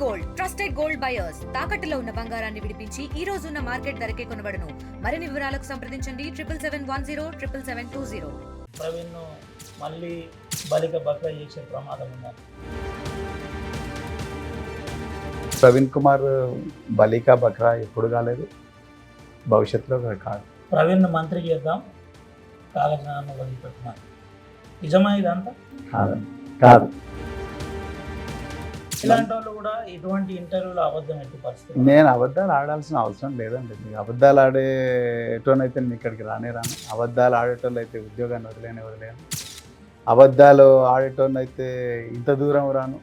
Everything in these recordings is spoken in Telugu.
గోల్డ్ ట్రస్టెడ్ గోల్డ్ బయర్స్ తాకట్టులో ఉన్న బంగారాన్ని విడిపించి ఈ రోజు ఉన్న మార్కెట్ ధరకే కొనబడును. మరిన్ని వివరాలకు సంప్రదించండి 7771077720. ప్రవీణ్ మళ్ళీ బలిక బక్రా చేసే ప్రమాదం ఉందని ప్రవీణ్ కుమార్ బలికా బక్రా ఎప్పుడు కాలేదు, భవిష్యత్తులో కాదు. ప్రవీణ్ మంత్రి చేద్దాం కాగజ్ఞానాన్ని వదిలిపెట్టినారు. నిజమా ఇదంతా? కాదు. ఇలాంటి వాళ్ళు కూడా ఇటువంటి ఇంటర్వ్యూలో అబద్ధం ఎట్టి పరిస్థితి. నేను అబద్ధాలు ఆడాల్సిన అవసరం లేదండి. మీకు అబద్ధాలు ఆడేటోనైతే నేను ఇక్కడికి రాను. అబద్ధాలు ఆడేటోళ్ళు అయితే ఉద్యోగాన్ని వదిలేను. అబద్ధాలు ఆడేటోనైతే ఇంత దూరం రాను.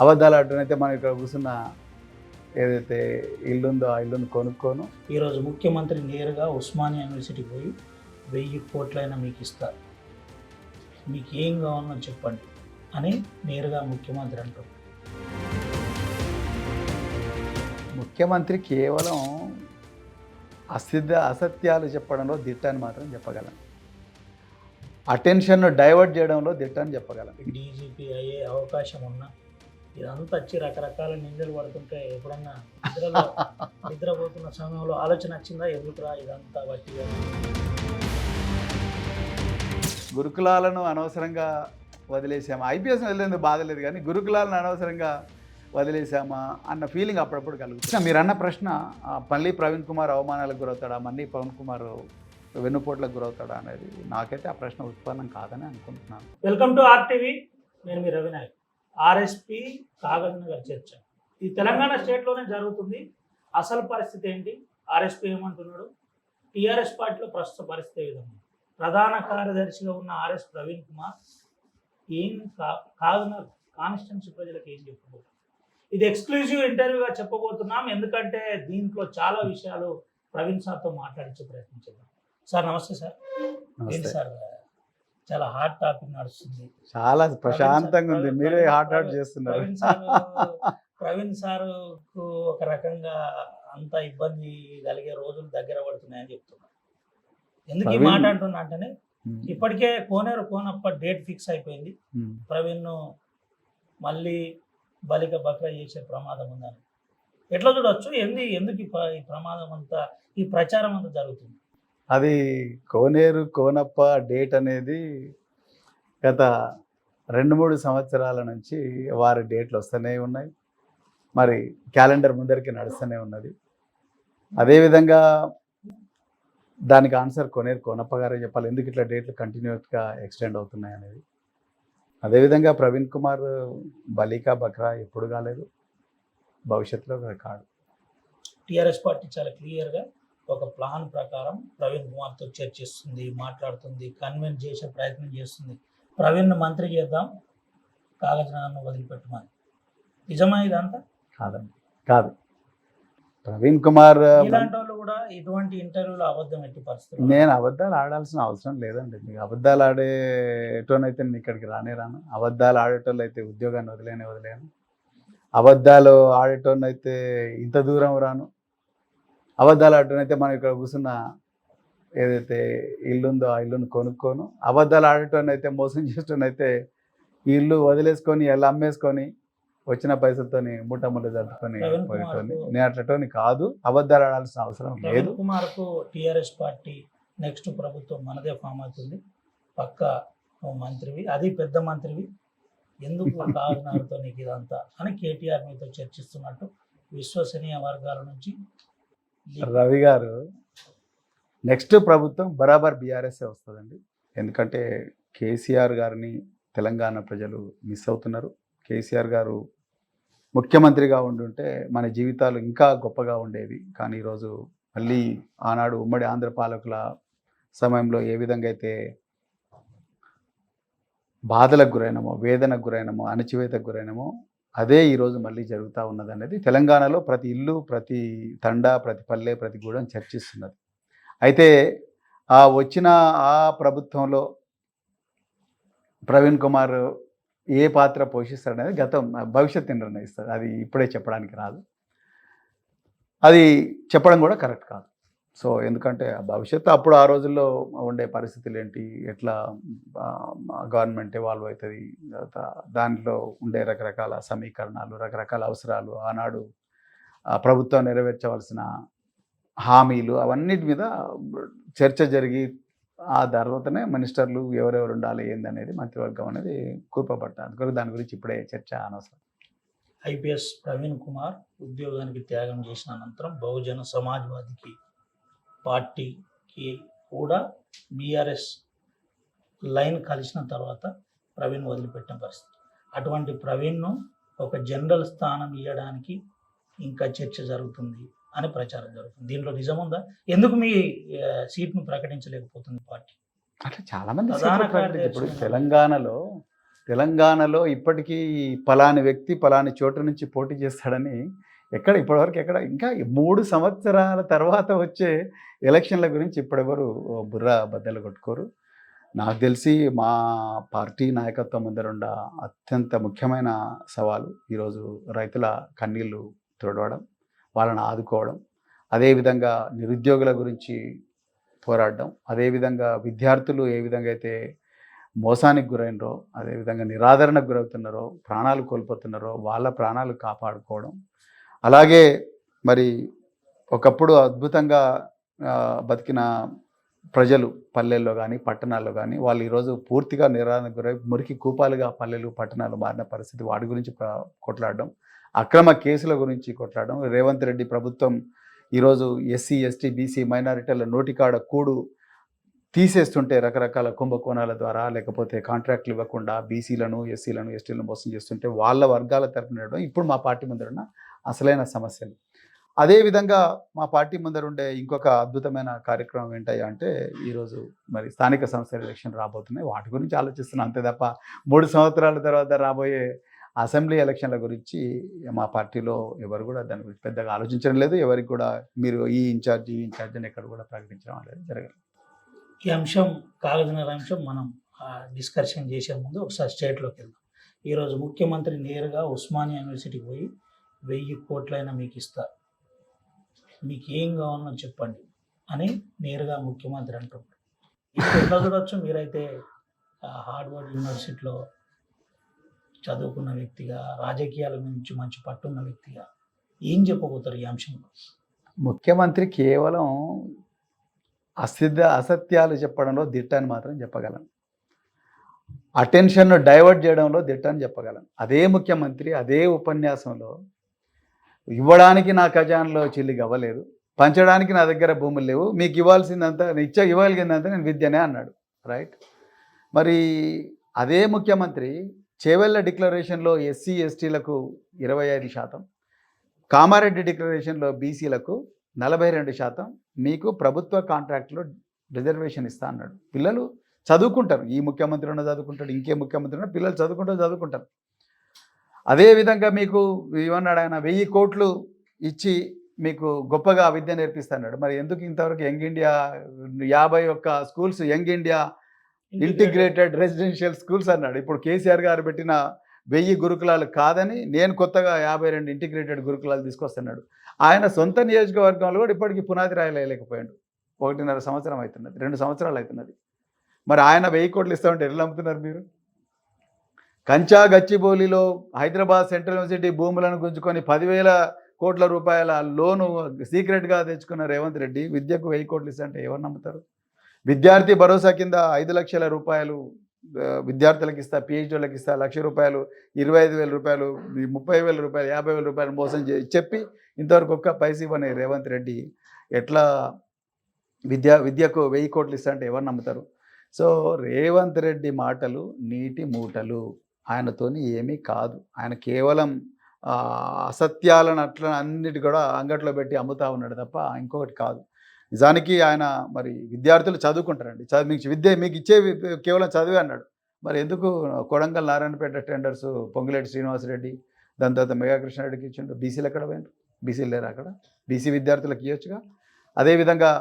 అబద్ధాలు ఆడటోనైతే మనం ఇక్కడ కూర్చున్న ఏదైతే ఇల్లు ఉందో ఆ ఇల్లుని కొనుక్కోను. ఈరోజు ముఖ్యమంత్రి నేరుగా ఉస్మానియా యూనివర్సిటీకి పోయి 1000 కోట్లైనా మీకు ఇస్తారు, మీకు ఏం కావాలో చెప్పండి అని నేరుగా ముఖ్యమంత్రి అంటారు. ముఖ్యమంత్రి కేవలం అసత్యాలు చెప్పడంలో దిట్ట అని మాత్రం చెప్పగలను. అటెన్షన్ను డైవర్ట్ చేయడంలో దిట్ట అని చెప్పగలను. డీజీపీ అయ్యే అవకాశం ఉన్నా ఇదంతా వచ్చి రకరకాల నిందలు పడుతుంటే ఎప్పుడన్నా నిద్రపోతున్న సమయంలో ఆలోచన వచ్చిందా, ఎందుకురా ఇదంతా బట్టి? గురుకులాలను అనవసరంగా వదిలేసామా, ఐపీఎస్ వదిలేందుకు బాధలేదు, కానీ గురుకులాలను అనవసరంగా వదిలేసామా అన్న ఫీలింగ్ అప్పుడప్పుడు కలుగుతుంది. మీరు అన్న ప్రశ్న, మళ్ళీ ప్రవీణ్ కుమార్ అవమానాలకు గురవుతాడా, మళ్ళీ పవన్ కుమార్ వెన్నుపోట్లకు గురవుతాడా అనేది నాకైతే ఆ ప్రశ్న ఉత్పన్నం కాదని అనుకుంటున్నాను. Welcome to RTV. నేను మీ రవినాయక్. ఆర్ఎస్పీ కాగజ్నగర్ చర్చ ఈ తెలంగాణ స్టేట్లోనే జరుగుతుంది. అసలు పరిస్థితి ఏంటి? ఆర్ఎస్పీ ఏమంటున్నాడు? టీఆర్ఎస్ పార్టీలో ప్రస్తుత పరిస్థితి ఏ విధంగా? ప్రధాన కార్యదర్శిగా ఉన్న ఆర్ఎస్ ప్రవీణ్ కుమార్ ఏం కాగజ్నగర్ కాన్స్టిట్యున్సీ ప్రజలకు ఏం చెప్పబోతున్నారు? ఇది ఎక్స్క్లూజివ్ ఇంటర్వ్యూగా చెప్పబోతున్నాం, ఎందుకంటే దీంట్లో చాలా విషయాలు ప్రవీణ్ సార్తో మాట్లాడించే ప్రయత్నం చేద్దాం. సార్ నమస్తే. సార్ ఏంటి సార్, చాలా హాట్ టాపిక్ నడుస్తుంది, చాలా ప్రశాంతంగా ఉంది, మీరే హాట్ చేస్తున్నారు. ప్రవీణ్ సార్కు ఒక రకంగా అంత ఇబ్బంది కలిగే రోజులు దగ్గర పడుతున్నాయని చెప్తున్నారు. ఎందుకు ఈ మాట అంటున్నా అంటేనే ఇప్పటికే కోనప్ప డేట్ ఫిక్స్ అయిపోయింది. ప్రవీణ్ మళ్ళీ బలిక బక్రా చేసే ప్రమాదం ఉందని ఎట్లా చూడవచ్చు? ఎందుకు ఈ ప్రమాదం అంతా, ఈ ప్రచారం అంతా జరుగుతుంది? అది కోనప్ప డేట్ అనేది గత 2-3 సంవత్సరాల నుంచి వారి డేట్లు వస్తూనే ఉన్నాయి. మరి క్యాలెండర్ ముందరికి నడుస్తూనే ఉన్నది. అదేవిధంగా దానికి ఆన్సర్ కోనప్ప గారే చెప్పాలి, ఎందుకు ఇట్లా డేట్లు కంటిన్యూస్గా ఎక్స్టెండ్ అవుతున్నాయి అనేది. అదేవిధంగా ప్రవీణ్ కుమార్ బలికా బక్రా ఎప్పుడు కాలేదు, భవిష్యత్తులో కాదు. టీఆర్ఎస్ పార్టీ చాలా క్లియర్గా ఒక ప్లాన్ ప్రకారం ప్రవీణ్ కుమార్తో చర్చిస్తుంది, మాట్లాడుతుంది, కన్విన్స్ చేసే ప్రయత్నం చేస్తుంది. ప్రవీణ్ మంత్రి చేద్దాం కాగజ్ఞానాన్ని వదిలిపెట్టమని. నిజమా ఇదంతా? కాదు. ప్రవీణ్ కుమార్ ఇలాంటి వాళ్ళు కూడా ఇటువంటి ఇంటర్వ్యూలో అబద్ధం ఎట్టి పరిస్థితి. నేను అబద్ధాలు ఆడాల్సిన అవసరం లేదండి. మీకు అబద్ధాలు ఆడేటోనైతే నేను ఇక్కడికి రాను. అబద్ధాలు ఆడేటోళ్ళు అయితే ఉద్యోగాన్ని వదిలేను. అబద్ధాలు ఆడేటోనైతే ఇంత దూరం రాను. అబద్ధాలు ఆడటోనైతే మనం ఇక్కడ కూర్చున్న ఏదైతే ఇల్లు ఉందో ఆ ఇల్లుని కొనుక్కోను. అబద్ధాలు ఆడేటోనైతే, మోసం చేసేటోనైతే ఈ ఇల్లు వదిలేసుకొని ఎలా అమ్మేసుకొని వచ్చిన పైసలతోని మూటములు జరుపుకొని పోయేటోని. నేను అట్లటోని కాదు, అబద్ధాలు ఆడాల్సిన అవసరం లేదు. కుమార్కు టీఆర్ఎస్ పార్టీ నెక్స్ట్ ప్రభుత్వం మనదే ఫామ్ అవుతుంది, పక్క మంత్రివి, అది పెద్ద మంత్రివి, ఎందుకు కాగజ్నగర్తో నీకు ఇదంతా అని కేటీఆర్ మీతో చర్చిస్తున్నట్టు విశ్వసనీయ వర్గాల నుంచి. రవి గారు, నెక్స్ట్ ప్రభుత్వం బరాబర్ బీఆర్ఎస్ఏ వస్తుందండి. ఎందుకంటే కేసీఆర్ గారిని తెలంగాణ ప్రజలు మిస్ అవుతున్నారు. కేసీఆర్ గారు ముఖ్యమంత్రిగా ఉండుంటే మన జీవితాలు ఇంకా గొప్పగా ఉండేవి. కానీ ఈరోజు మళ్ళీ ఆనాడు ఉమ్మడి ఆంధ్ర పాలకుల సమయంలో ఏ విధంగా అయితే బాధలకు గురైనమో, వేదనకు గురైనమో, అణచివేతకు గురైనమో, అదే ఈరోజు మళ్ళీ జరుగుతూ ఉన్నది అనేది తెలంగాణలో ప్రతి ఇల్లు, ప్రతి తండా, ప్రతి పల్లె, ప్రతి గూడెం చర్చిస్తున్నది. అయితే వచ్చిన ఆ ప్రభుత్వంలో ప్రవీణ్ కుమార్ ఏ పాత్ర పోషిస్తాడనేది భవిష్యత్తు నిర్ణయిస్తుంది. అది ఇప్పుడే చెప్పడానికి రాదు, అది చెప్పడం కూడా కరెక్ట్ కాదు. సో ఎందుకంటే భవిష్యత్తు అప్పుడు ఆ రోజుల్లో ఉండే పరిస్థితులు ఏంటి, ఎట్లా గవర్నమెంట్ ఎవాల్వ్ అవుతుంది, దాంట్లో ఉండే రకరకాల సమీకరణాలు, రకరకాల అవసరాలు, ఆనాడు ప్రభుత్వం నెరవేర్చవలసిన హామీలు, అవన్నిటి మీద చర్చ జరిగి ఆ తర్వాతనే మినిస్టర్లు ఎవరెవరు ఉండాలి ఏందనేది మంత్రివర్గం అనేది కూర్పబట్టారు. అందుకొరకు దాని గురించి ఇప్పుడే చర్చ అనవసరం. ఐపీఎస్ ప్రవీణ్ కుమార్ ఉద్యోగానికి త్యాగం చేసిన అనంతరం బహుజన సమాజ్వాదీకి పార్టీకి కూడా బీఆర్ఎస్ లైన్ కలిసిన తర్వాత ప్రవీణ్ వదిలిపెట్టిన పరిస్థితి. అటువంటి ప్రవీణ్ను ఒక జనరల్ స్థానం ఇవ్వడానికి ఇంకా చర్చ జరుగుతుంది అని ప్రచారం జరుగుతుంది. దీంట్లో నిజం ఉందా? ఎందుకు మీ సీట్ను ప్రకటించలేకపోతుంది పార్టీ? అట్లా చాలామంది ప్రధాన సీట్లు ప్రకటించారు. ఇప్పుడు కార్యదర్శి తెలంగాణలో ఇప్పటికీ పలాని వ్యక్తి పలాని చోటు నుంచి పోటీ చేస్తాడని ఇప్పటివరకు ఎక్కడ ఇంకా 3 సంవత్సరాల తర్వాత వచ్చే ఎలక్షన్ల గురించి ఇప్పుడెవరు బుర్ర బద్దలు కొట్టుకోరు. నాకు తెలిసి మా పార్టీ నాయకత్వం ముందరుండ అత్యంత ముఖ్యమైన సవాలు ఈరోజు రైతుల కన్నీళ్లు తుడవడం, వాళ్ళని ఆదుకోవడం, అదేవిధంగా నిరుద్యోగుల గురించి పోరాడడం, అదేవిధంగా విద్యార్థులు ఏ విధంగా అయితే మోసానికి గురైనరో, అదేవిధంగా నిరాదరణకు గురవుతున్నారో, ప్రాణాలు కోల్పోతున్నారో వాళ్ళ ప్రాణాలు కాపాడుకోవడం, అలాగే మరి ఒకప్పుడు అద్భుతంగా బతికిన ప్రజలు పల్లెల్లో కానీ పట్టణాల్లో కానీ వాళ్ళు ఈరోజు పూర్తిగా నిరాదరణకు గురై మురికి కూపాలుగా పల్లెలు పట్టణాలు మారిన పరిస్థితి, వాటి గురించి కొట్లాడడం, అక్రమ కేసుల గురించి కొట్లాడడం. రేవంత్ రెడ్డి ప్రభుత్వం ఈరోజు ఎస్సీ ఎస్టీ బీసీ మైనారిటీల నోటికాడ కూడు తీసేస్తుంటే రకరకాల కుంభకోణాల ద్వారా, లేకపోతే కాంట్రాక్ట్లు ఇవ్వకుండా బీసీలను ఎస్సీలను ఎస్టీలను మోసం చేస్తుంటే వాళ్ళ వర్గాల తరపున ఇప్పుడు మా పార్టీ ముందరున్న అసలైన సమస్యలు. అదేవిధంగా మా పార్టీ ముందరుండే ఇంకొక అద్భుతమైన కార్యక్రమం ఏంటయ్యా అంటే ఈరోజు మరి స్థానిక సంస్థల ఎలక్షన్ రాబోతున్నాయి. వాటి గురించి ఆలోచిస్తున్నాం అంతే తప్ప 3 సంవత్సరాల తర్వాత రాబోయే అసెంబ్లీ ఎలక్షన్ల గురించి మా పార్టీలో ఎవరు కూడా దాని గురించి పెద్దగా ఆలోచించడం లేదు. ఎవరికి కూడా మీరు ఈ ఇన్ఛార్జ్ అని ఎక్కడ కూడా ప్రకటించడం అనేది జరగదు. ఈ అంశం కాగజనగర్ అంశం మనం డిస్కషన్ చేసే ముందు ఒకసారి స్టేట్లోకి వెళ్దాం. ఈరోజు ముఖ్యమంత్రి నేరుగా ఉస్మానియా యూనివర్సిటీకి పోయి 1000 కోట్లైనా మీకు ఇస్తారు, మీకు ఏం కావాలో చెప్పండి అని నేరుగా ముఖ్యమంత్రి అంటున్నారు. ఇప్పుడు ఎట్లా చూడవచ్చు? మీరైతే హార్వర్డ్ యూనివర్సిటీలో చదువుకున్న వ్యక్తిగా, రాజకీయాల గురించి మంచి పట్టున్న వ్యక్తిగా ఏం చెప్పబోతారు ఈ అంశంలో? ముఖ్యమంత్రి కేవలం అసత్యాలు చెప్పడంలో దిట్ట అని మాత్రం చెప్పగలను. అటెన్షన్ను డైవర్ట్ చేయడంలో దిట్ట అని చెప్పగలను. అదే ముఖ్యమంత్రి అదే ఉపన్యాసంలో ఇవ్వడానికి నా ఖజానాలో చిల్లిగా అవ్వలేదు, పంచడానికి నా దగ్గర భూములు లేవు, మీకు ఇవ్వాల్సిందంతా ఇవ్వగలిగిందంతా నేను విద్యనే అన్నాడు. రైట్. మరి అదే ముఖ్యమంత్రి చేవెళ్ళ డిక్లరేషన్లో ఎస్సీ ఎస్టీలకు 25%, కామారెడ్డి డిక్లరేషన్లో బీసీలకు 42% మీకు ప్రభుత్వ కాంట్రాక్ట్లో రిజర్వేషన్ ఇస్తా అన్నాడు. పిల్లలు చదువుకుంటారు, ఈ ముఖ్యమంత్రి ఉన్న చదువుకుంటాడు, ఇంకే ముఖ్యమంత్రి ఉన్నా పిల్లలు చదువుకుంటారు. అదేవిధంగా మీకు ఏమన్నాడు ఆయన, 1000 కోట్లు ఇచ్చి మీకు గొప్పగా విద్య నేర్పిస్తాడు. మరి ఎందుకు ఇంతవరకు young India 51 schools young India integrated residential schools అన్నాడు. ఇప్పుడు కేసీఆర్ గారు పెట్టిన 1000 గురుకులాలు కాదని నేను కొత్తగా 52 ఇంటిగ్రేటెడ్ గురుకులాలు తీసుకొస్తున్నాడు. ఆయన సొంత నియోజకవర్గంలో కూడా ఇప్పటికీ పునాది రాయలేకపోయాడు. 1.5 సంవత్సరం అవుతున్నది, 2 సంవత్సరాలు అవుతున్నది. మరి ఆయన 1000 కోట్లు ఇస్తామంటే ఎట్లా నమ్ముతున్నారు మీరు? కంచా గచ్చిబౌలిలో హైదరాబాద్ సెంట్రల్ యూనివర్సిటీ భూములను గుంజుకొని 10,000 కోట్ల రూపాయల లోను సీక్రెట్గా తెచ్చుకున్న రేవంత్ రెడ్డి విద్యకు 1000 కోట్లు ఇస్తారంటే ఎవరు నమ్ముతారు? విద్యార్థి భరోసా కింద 5 లక్షల రూపాయలు విద్యార్థులకు ఇస్తా, పిహెచ్డీలకు ఇస్తా, ₹1,00,000, 25,000 రూపాయలు, 30,000 రూపాయలు, 50,000 రూపాయలు మోసం చెప్పి ఇంతవరకు ఒక్క పైసా ఇవ్వని రేవంత్ రెడ్డి ఎట్లా విద్యకు 1000 కోట్లు ఇస్తా అంటే ఎవరు నమ్ముతారు? సో రేవంత్ రెడ్డి మాటలు నీటి మూటలు, ఆయనతోని ఏమీ కాదు. ఆయన కేవలం అసత్యాలను అట్లా అన్నిటి కూడా అంగట్లో పెట్టి అమ్ముతా ఉన్నాడు తప్ప ఇంకొకటి కాదు. నిజానికి ఆయన మరి విద్యార్థులు చదువుకుంటారండి, మీకు ఇచ్చే కేవలం చదివే అన్నాడు. మరి ఎందుకు కొడంగల్ నారాయణపేట టెండర్స్ పొంగులేటి శ్రీనివాసరెడ్డి, దాని తర్వాత మెగా కృష్ణారెడ్డికి ఇచ్చిండు? బీసీలు ఎక్కడ పోయిండు? బీసీలు లేరు అక్కడ? బీసీ విద్యార్థులకు ఇవ్వచ్చుగా. అదేవిధంగా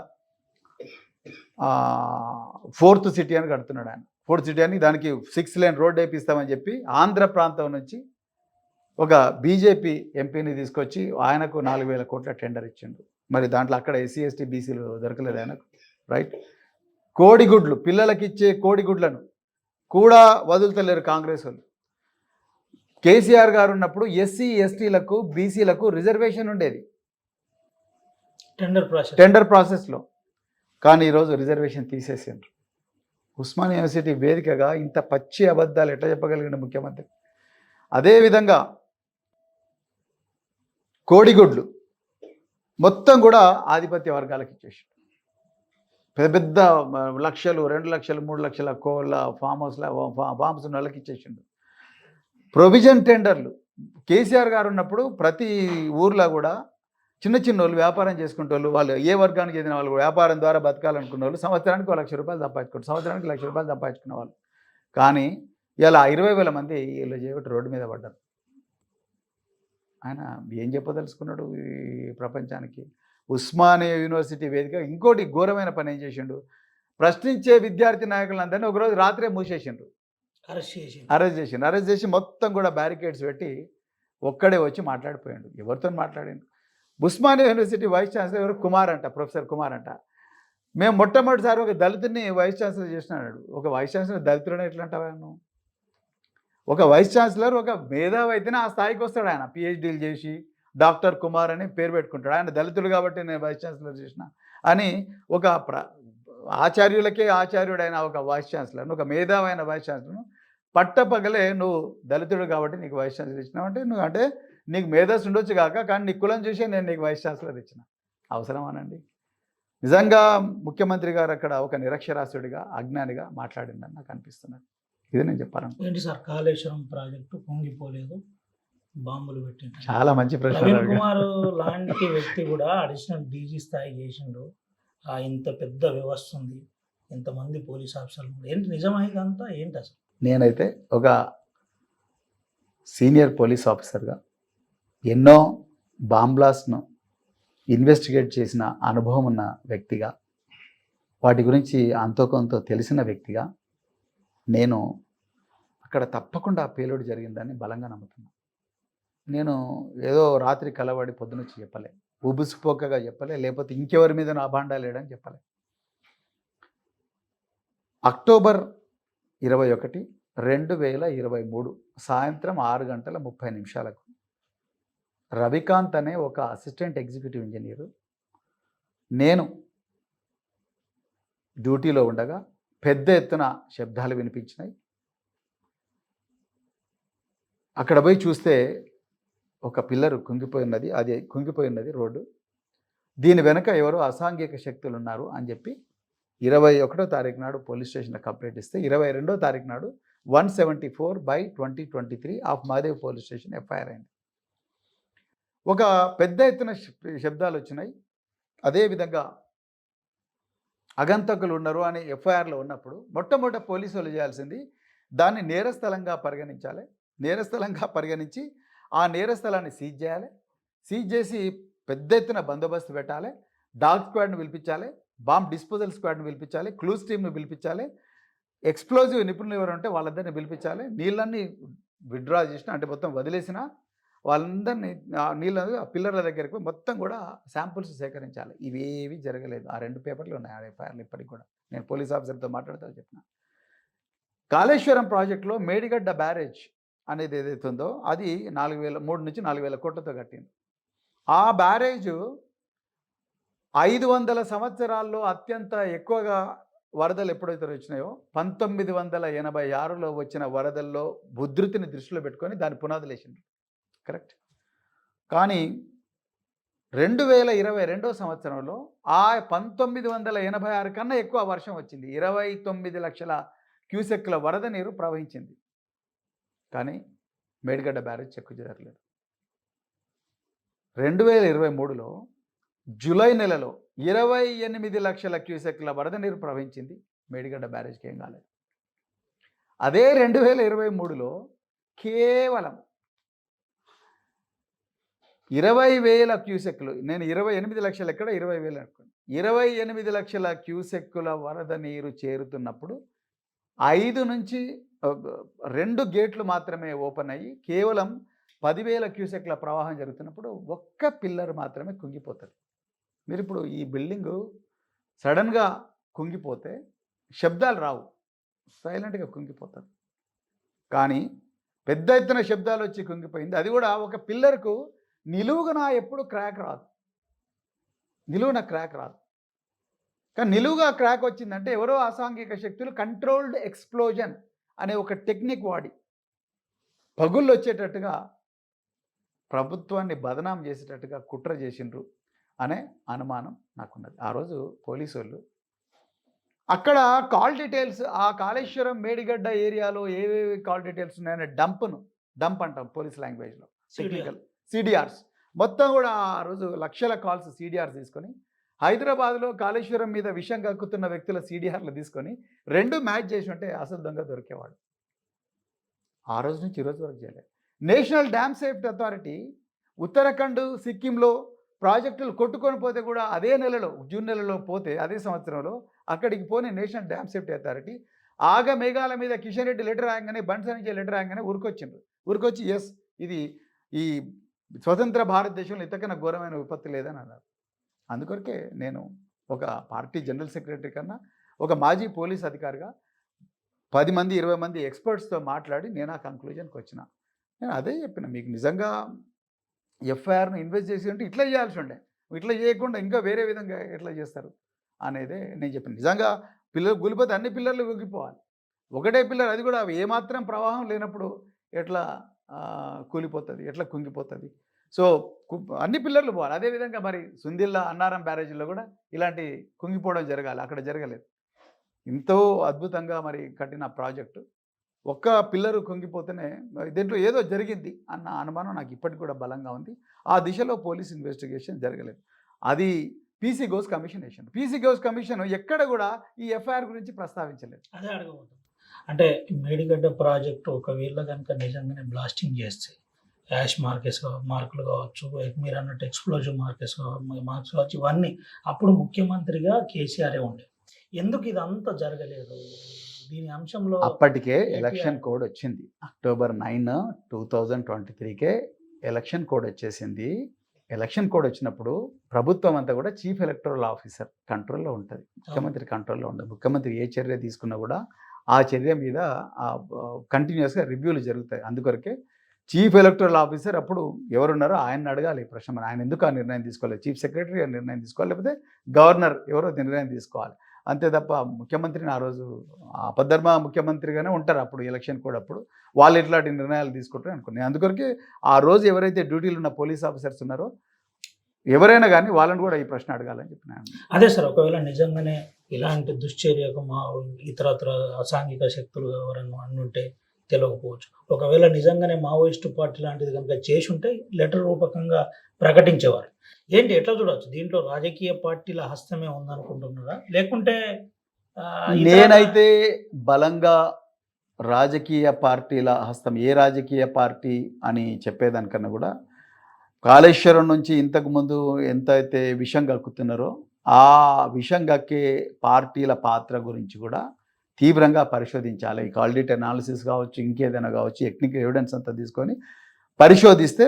4th సిటీ అని కడుతున్నాడు ఆయన. 4th సిటీ అని దానికి 6 లేన్ రోడ్ వేపిస్తామని చెప్పి ఆంధ్ర ప్రాంతం నుంచి ఒక బీజేపీ ఎంపీని తీసుకొచ్చి ఆయనకు 4,000 కోట్ల టెండర్ ఇచ్చిండు. మరి దాంట్లో అక్కడ ఎస్సీ ఎస్టీ బీసీలు దొరకలేదు ఆయనకు, రైట్? కోడిగుడ్లు, పిల్లలకిచ్చే కోడిగుడ్లను కూడా వదులుతలేరు కాంగ్రెస్ వాళ్ళు. కేసీఆర్ గారు ఉన్నప్పుడు ఎస్సీ ఎస్టీలకు బీసీలకు రిజర్వేషన్ ఉండేది టెండర్ ప్రాసెస్లో, కానీ ఈరోజు రిజర్వేషన్ తీసేసిండ్రు. ఉస్మానియా యూనివర్సిటీ వేదికగా ఇంత పచ్చి అబద్ధాలు ఎట్లా చెప్పగలిగిన ముఖ్యమంత్రి? అదేవిధంగా కోడిగుడ్లు మొత్తం కూడా ఆధిపత్య వర్గాలకు ఇచ్చేసి పెద్ద పెద్ద లక్షలు, 2 లక్షలు, 3 లక్షల కోళ్ళ ఫామ్స్ ఉన్న వాళ్ళకి ఇచ్చేసిండు. ప్రొవిజన్ టెండర్లు కేసీఆర్ గారు ఉన్నప్పుడు ప్రతి ఊర్లో కూడా చిన్న చిన్న వాళ్ళు వ్యాపారం చేసుకుంటే వాళ్ళు ఏ వర్గానికి చెందిన వాళ్ళు వ్యాపారం ద్వారా బతకాలనుకున్న వాళ్ళు సంవత్సరానికి 1 లక్ష రూపాయలు సంపాదించుకుంటారు, సంవత్సరానికి 1 లక్ష రూపాయలు సంపాదించుకున్న వాళ్ళు. కానీ ఇలా 20,000 మంది వీళ్ళు చేయబట్టి రోడ్డు మీద పడ్డారు. ఆయన ఏం చెప్పదలుచుకున్నాడు ఈ ప్రపంచానికి? ఉస్మానియా యూనివర్సిటీ వేదిక ఇంకోటి ఘోరమైన పని ఏం చేసిండు? ప్రశ్నించే విద్యార్థి నాయకులందరినీ ఒకరోజు రాత్రే మూసేసిండ్రు, అరెస్ట్ చేసి మొత్తం కూడా బ్యారికేడ్స్ పెట్టి ఒక్కడే వచ్చి మాట్లాడిపోయాడు. ఎవరితో మాట్లాడాడు? ఉస్మానియా యూనివర్సిటీ వైస్ ఛాన్సలర్ ఎవరు? కుమార్ అంట, ప్రొఫెసర్ కుమార్ అంట. మేము మొట్టమొదటిసారి ఒక దళితుడిని వైస్ ఛాన్సలర్ చేసినాడు. ఒక వైస్ ఛాన్సలర్ దళితుడని ఎట్లా అంటావా నువ్వు? ఒక వైస్ ఛాన్సలర్ ఒక మేధావి అయితేనే ఆ స్థాయికి వస్తాడు. ఆయన పిహెచ్డీలు చేసి డాక్టర్ కుమార్ అని పేరు పెట్టుకుంటాడు. ఆయన దళితుడు కాబట్టి నేను వైస్ ఛాన్సలర్ చేసిన అని ఒక ఆచార్యులకే ఆచార్యుడైన ఒక వైస్ ఛాన్సలర్ను, ఒక మేధావైన వైస్ ఛాన్సలర్ను పట్టపగలే నువ్వు దళితుడు కాబట్టి నీకు వైస్ ఛాన్సలర్ ఇచ్చినావు అంటే నువ్వు అంటే నీకు మేధస్సు ఉండొచ్చు కాక, కానీ నీ కులం చూసే నేను నీకు వైస్ ఛాన్సలర్ ఇచ్చిన. అవసరమానండి? నిజంగా ముఖ్యమంత్రి గారు అక్కడ ఒక నిరక్షరాస్యుడిగా, అజ్ఞానిగా మాట్లాడిందని నాకు అనిపిస్తున్నది. ఇది నేను చెప్పాలనుకుంటున్నాను. ఏంటి సార్ కాళేశ్వరం ప్రాజెక్టు పొంగిపోలేదు, బాంబులు పెట్టింది? చాలా మంచి ప్రశ్న. ప్రవీణ్ కుమార్ లాంటి వ్యక్తి కూడా అడిషనల్ డీజీ స్థాయి చేసిండు. ఇంత పెద్ద వ్యవస్థ ఉంది, ఇంతమంది పోలీస్ ఆఫీసర్లు, ఏంటి నిజమైంది అంతా ఏంటి అసలు? నేనైతే ఒక సీనియర్ పోలీస్ ఆఫీసర్గా ఎన్నో బాంబ్లాస్ట్ను ఇన్వెస్టిగేట్ చేసిన అనుభవం ఉన్న వ్యక్తిగా, వాటి గురించి అంతో కొంత తెలిసిన వ్యక్తిగా నేను అక్కడ తప్పకుండా పేలుడు జరిగిందని బలంగా నమ్ముతున్నాను. నేను ఏదో రాత్రి కలబడి పొద్దునొచ్చి చెప్పలే, ఉబుసుపోకగా చెప్పలే, లేకపోతే ఇంకెవరి మీద అభాండాలు లేడని చెప్పలే. అక్టోబర్ 21, 2023 సాయంత్రం 6:30 రవికాంత్ అనే ఒక అసిస్టెంట్ ఎగ్జిక్యూటివ్ ఇంజనీరు నేను డ్యూటీలో ఉండగా పెద్ద ఎత్తున శబ్దాలు వినిపించినాయి. అక్కడ పోయి చూస్తే ఒక పిల్లరు కుంగిపోయినది, అది కుంగిపోయినది రోడ్డు. దీని వెనక ఎవరో అసాంఘిక శక్తులు ఉన్నారు అని చెప్పి 21వ తారీఖు నాడు పోలీస్ స్టేషన్లో కంప్లైంట్ ఇస్తే 22వ తారీఖు నాడు 174/2023 ఆఫ్ మాదేవ్ పోలీస్ స్టేషన్ ఎఫ్ఐఆర్ అయింది. ఒక పెద్ద ఎత్తున శబ్దాలు వచ్చినాయి. అదేవిధంగా అగంతకులు ఉన్నారు అని ఎఫ్ఐఆర్లో ఉన్నప్పుడు మొట్టమొదట పోలీసు వాళ్ళు చేయాల్సింది దాన్ని నేరస్థలంగా పరిగణించాలి. నేరస్థలంగా పరిగణించి ఆ నేరస్థలాన్ని సీజ్ చేయాలి. సీజ్ చేసి పెద్ద ఎత్తున బందోబస్తు పెట్టాలి. డాగ్ స్క్వాడ్ను పిలిపించాలి, బాంబ్ డిస్పోజల్ స్క్వాడ్ను పిలిపించాలి, క్లూస్ టీమ్ను పిలిపించాలి, ఎక్స్ప్లోజివ్ నిపుణులు ఎవరు ఉంటే వాళ్ళందరినీ పిలిపించాలి. నీళ్ళన్నీ విత్డ్రా చేసిన అంటే మొత్తం వదిలేసిన వాళ్ళందరినీ నీళ్ళ పిల్లర్ల దగ్గరికి మొత్తం కూడా శాంపుల్స్ సేకరించాలి. ఇవేవి జరగలేదు. ఆ 2 పేపర్లు ఉన్నాయి ఆ ఎఫ్ఐఆర్లు ఇప్పటికి కూడా. నేను పోలీస్ ఆఫీసర్తో మాట్లాడుతూ చెప్పిన. కాళేశ్వరం ప్రాజెక్టులో మేడిగడ్డ బ్యారేజ్ అనేది ఏదైతే ఉందో అది 3 నుంచి 4,000 కోట్లతో కట్టింది. ఆ బ్యారేజ్ 500 సంవత్సరాల్లో అత్యంత ఎక్కువగా వరదలు ఎప్పుడైతే వచ్చినాయో 1986లో వచ్చిన వరదల్లో ఉధృతిని దృష్టిలో పెట్టుకొని దాని పునాదులు వేసింది. కరెక్ట్. కానీ 2022వ సంవత్సరంలో ఆ 1986 కన్నా ఎక్కువ వర్షం వచ్చింది. 29 లక్షల క్యూసెక్ల వరద నీరు ప్రవహించింది. కానీ మేడిగడ్డ బ్యారేజ్ చెక్కు జరగలేదు. 2023లో జూలై నెలలో 28 లక్షల క్యూసెక్ల వరద నీరు ప్రవహించింది. మేడిగడ్డ బ్యారేజ్కి ఏం కాలేదు. అదే 2023లో కేవలం 20,000 క్యూసెక్లు, నేను 28 లక్షలు ఎక్కడ 20,000 అనుకోండి, 28 లక్షల క్యూసెక్కుల వరద నీరు చేరుతున్నప్పుడు 5 నుంచి 2 గేట్లు మాత్రమే ఓపెన్ అయ్యి కేవలం 10,000 క్యూసెక్ల ప్రవాహం జరుగుతున్నప్పుడు ఒక్క పిల్లర్ మాత్రమే కుంగిపోతుంది. మీరు ఇప్పుడు ఈ బిల్డింగు సడన్గా కుంగిపోతే శబ్దాలు రావు, సైలెంట్గా కుంగిపోతుంది. కానీ పెద్ద ఎత్తున శబ్దాలు వచ్చి కుంగిపోయింది. అది కూడా ఒక పిల్లర్కు నిలువుగా ఎప్పుడు క్రాక్ రాదు, నిలువున క్రాక్ రాదు. కానీ నిలువుగా క్రాక్ వచ్చిందంటే ఎవరో అసాంఘిక శక్తులు కంట్రోల్డ్ ఎక్స్ప్లోజన్ అనే ఒక టెక్నిక్ వాడి పగుళ్ళు వచ్చేటట్టుగా ప్రభుత్వాన్ని బదనాం చేసేటట్టుగా కుట్ర చేసిండ్రు అనే అనుమానం నాకున్నది. ఆ రోజు పోలీసు వాళ్ళు అక్కడ కాల్ డీటెయిల్స్, ఆ కాళేశ్వరం మేడిగడ్డ ఏరియాలో ఏవేవి కాల్ డీటెయిల్స్ ఉన్నాయనే డంప్ అంటాం పోలీస్ లాంగ్వేజ్లో, టెక్నికల్ సిడిఆర్స్ మొత్తం కూడా ఆ రోజు లక్షల కాల్స్ సిడిఆర్స్ తీసుకొని హైదరాబాద్లో కాళేశ్వరం మీద విషం కక్కుతున్న వ్యక్తుల సిడిఆర్లు తీసుకొని 2 మ్యాచ్ చేసి ఉంటే అసలు దొంగ దొరికేవాడు. ఆ రోజు నుంచి ఈ రోజు వరకు చేయలేదు. National dam safety authority Uttarakhand, సిక్కింలో ప్రాజెక్టులు కొట్టుకొని పోతే కూడా అదే నెలలో, జూన్ నెలలో పోతే అదే సంవత్సరంలో అక్కడికి పోని నేషనల్ డ్యామ్ సేఫ్టీ అథారిటీ ఆగ మేఘాల మీద కిషన్ రెడ్డి లెటర్ రాగానే, బన్సా నుంచి లెటర్ రాగానే ఉరికొచ్చిండ్రు. ఉరికొచ్చి ఎస్ ఇది ఈ స్వతంత్ర భారతదేశంలో ఇంతకన్నా ఘోరమైన విపత్తు లేదని అన్నారు. అందుకొరకే నేను ఒక పార్టీ జనరల్ సెక్రటరీ కన్నా ఒక మాజీ పోలీస్ అధికారిగా 10 మంది 20 మంది ఎక్స్పర్ట్స్తో మాట్లాడి నేను ఆ కంక్లూజన్కి వచ్చిన. నేను అదే చెప్పిన, మీకు నిజంగా ఎఫ్ఐఆర్ను ఇన్వెస్ట్ చేసి ఉంటే ఇట్లా చేయాల్సి ఉండే, ఇట్లా చేయకుండా ఇంకా వేరే విధంగా ఎట్లా చేస్తారు అనేదే నేను చెప్పిన. నిజంగా పిల్లలు కూలిపోతే అన్ని పిల్లర్లు కూలిపోవాలి, ఒకటే పిల్లర్, అది కూడా ఏమాత్రం ప్రవాహం లేనప్పుడు ఎట్లా కూలిపోతుంది, ఎట్లా కుంగిపోతుంది. సో అన్ని పిల్లర్లు పోవాలి. అదేవిధంగా మరి సుందిల్లా అన్నారం బ్యారేజీలో కూడా ఇలాంటి కుంగిపోవడం జరగాలి, అక్కడ జరగలేదు. ఎంతో అద్భుతంగా మరి కట్టిన ప్రాజెక్టు ఒక్క పిల్లరు కుంగిపోతేనే దీంట్లో ఏదో జరిగింది అన్న అనుమానం నాకు ఇప్పటికి కూడా బలంగా ఉంది. ఆ దిశలో పోలీస్ ఇన్వెస్టిగేషన్ జరగలేదు. అది పీసీ ఘోష్ కమిషన్ వేసింది. పీసీ ఘోష్ కమిషన్ ఎక్కడ కూడా ఈ ఎఫ్ఐఆర్ గురించి ప్రస్తావించలేదు. అదే అడగబోతుంది. అంటే మేడిగడ్డ ప్రాజెక్టు ఒకవేళ కనుక నిజంగానే బ్లాస్టింగ్ చేస్తే యాష్ మార్కులు కావచ్చు, మీరు అన్నట్టు ఎక్స్ప్లోజివ్ మార్క్స్ కావచ్చు, ఇవన్నీ అప్పుడు ముఖ్యమంత్రిగా కేసీఆరే ఉండే. ఎందుకు ఇదంతా జరగలేదు? దీని అంశంలో అప్పటికే ఎలక్షన్ కోడ్ వచ్చింది. అక్టోబర్ 9, 2023కే ఎలక్షన్ కోడ్ వచ్చేసింది. ఎలక్షన్ కోడ్ వచ్చినప్పుడు ప్రభుత్వం అంతా కూడా చీఫ్ ఎలక్టరల్ ఆఫీసర్ కంట్రోల్లో ఉంటుంది, ముఖ్యమంత్రి కంట్రోల్లో ఉండదు. ముఖ్యమంత్రి ఏ చర్య తీసుకున్నా కూడా ఆ చర్య మీద కంటిన్యూస్గా రివ్యూలు జరుగుతాయి. అందుకొరకే చీఫ్ ఎలక్టరల్ ఆఫీసర్ అప్పుడు ఎవరున్నారో ఆయన అడగాలి ఈ ప్రశ్న. ఆయన ఎందుకు ఆ నిర్ణయం తీసుకోవాలి? చీఫ్ సెక్రటరీ ఆ నిర్ణయం తీసుకోవాలి, లేకపోతే గవర్నర్ ఎవరో నిర్ణయం తీసుకోవాలి. అంతే తప్ప ముఖ్యమంత్రిని ఆ రోజు అపధర్మ ముఖ్యమంత్రిగానే ఉంటారు అప్పుడు ఎలక్షన్ కూడా. అప్పుడు వాళ్ళు ఇట్లాంటి నిర్ణయాలు తీసుకుంటారు అనుకున్నాను. అందుకొరకే ఆ రోజు ఎవరైతే డ్యూటీలో ఉన్న పోలీస్ ఆఫీసర్స్ ఉన్నారో ఎవరైనా కానీ వాళ్ళని కూడా ఈ ప్రశ్న అడగాలని చెప్పినాను. అదే సార్, ఒకవేళ నిజంగానే ఇలాంటి దుశ్చర్యకు ఇతరత్ర అసాంఘిక శక్తులు ఎవరన్నా అనుంటే తెలియకపోవచ్చు. ఒకవేళ నిజంగానే మావోయిస్టు పార్టీ లాంటిది కనుక చేసి ఉంటే లెటర్ రూపకంగా ప్రకటించేవారు. ఏంటి ఎట్లా చూడవచ్చు? దీంట్లో రాజకీయ పార్టీల హస్తమే ఉందనుకుంటున్నారా, లేకుంటే నేనైతే బలంగా రాజకీయ పార్టీల హస్తం, ఏ రాజకీయ పార్టీ అని చెప్పేదానికన్నా కూడా కాళేశ్వరం నుంచి ఇంతకుముందు ఎంతైతే విషం కక్కుతున్నారో ఆ విషం కక్కే పార్టీల పాత్ర గురించి కూడా తీవ్రంగా పరిశోధించాలి. ఈ కాల్డిట్ అనాలిసిస్ కావచ్చు, ఇంకేదైనా కావచ్చు, టెక్నికల్ ఎవిడెన్స్ అంతా తీసుకొని పరిశోధిస్తే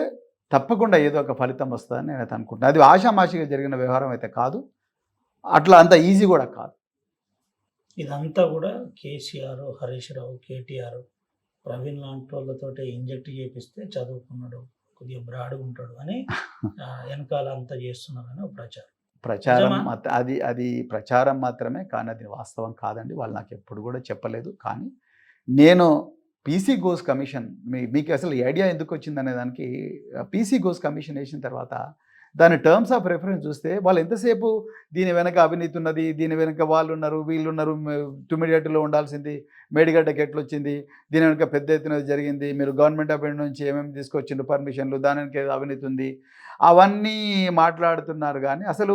తప్పకుండా ఏదో ఒక ఫలితం వస్తుందని నేను అయితే అనుకుంటున్నాను. అది ఆషామాషిగా జరిగిన వ్యవహారం అయితే కాదు, అట్లా అంత ఈజీ కూడా కాదు. ఇదంతా కూడా కేసీఆర్, హరీష్ రావు, కేటీఆర్, ప్రవీణ్ లాంటి వాళ్ళతో ఇంజెక్ట్ చేపిస్తే చదువుకున్నాడు, కొద్దిగా బ్రాడ్గా ఉంటాడు అని వెనకాల అంతా చేస్తున్నారని ఒక ప్రచారం అది ప్రచారం మాత్రమే, కానీ అది వాస్తవం కాదండి. వాళ్ళు నాకు ఎప్పుడు కూడా చెప్పలేదు. కానీ నేను పీసీ ఘోష్ కమిషన్ మీకు అసలు ఐడియా ఎందుకు వచ్చిందనే దానికి, పీసీ ఘోష్ కమిషన్ వేసిన తర్వాత దాని టర్మ్స్ ఆఫ్ రెఫరెన్స్ చూస్తే వాళ్ళు ఎంతసేపు దీని వెనక అవినీతి ఉన్నది, దీని వెనక వాళ్ళు ఉన్నారు, వీళ్ళు ఉన్నారు, టుమిడియట్లో ఉండాల్సింది మేడిగడ్డకి ఎట్లా వచ్చింది, దీని వెనక పెద్ద ఎత్తున జరిగింది, మీరు గవర్నమెంట్ ఆఫ్ ఇండియా నుంచి ఏమేమి తీసుకొచ్చిండ్రు పర్మిషన్లు, దాని వెనక అవినీతి ఉంది, అవన్నీ మాట్లాడుతున్నారు. కానీ అసలు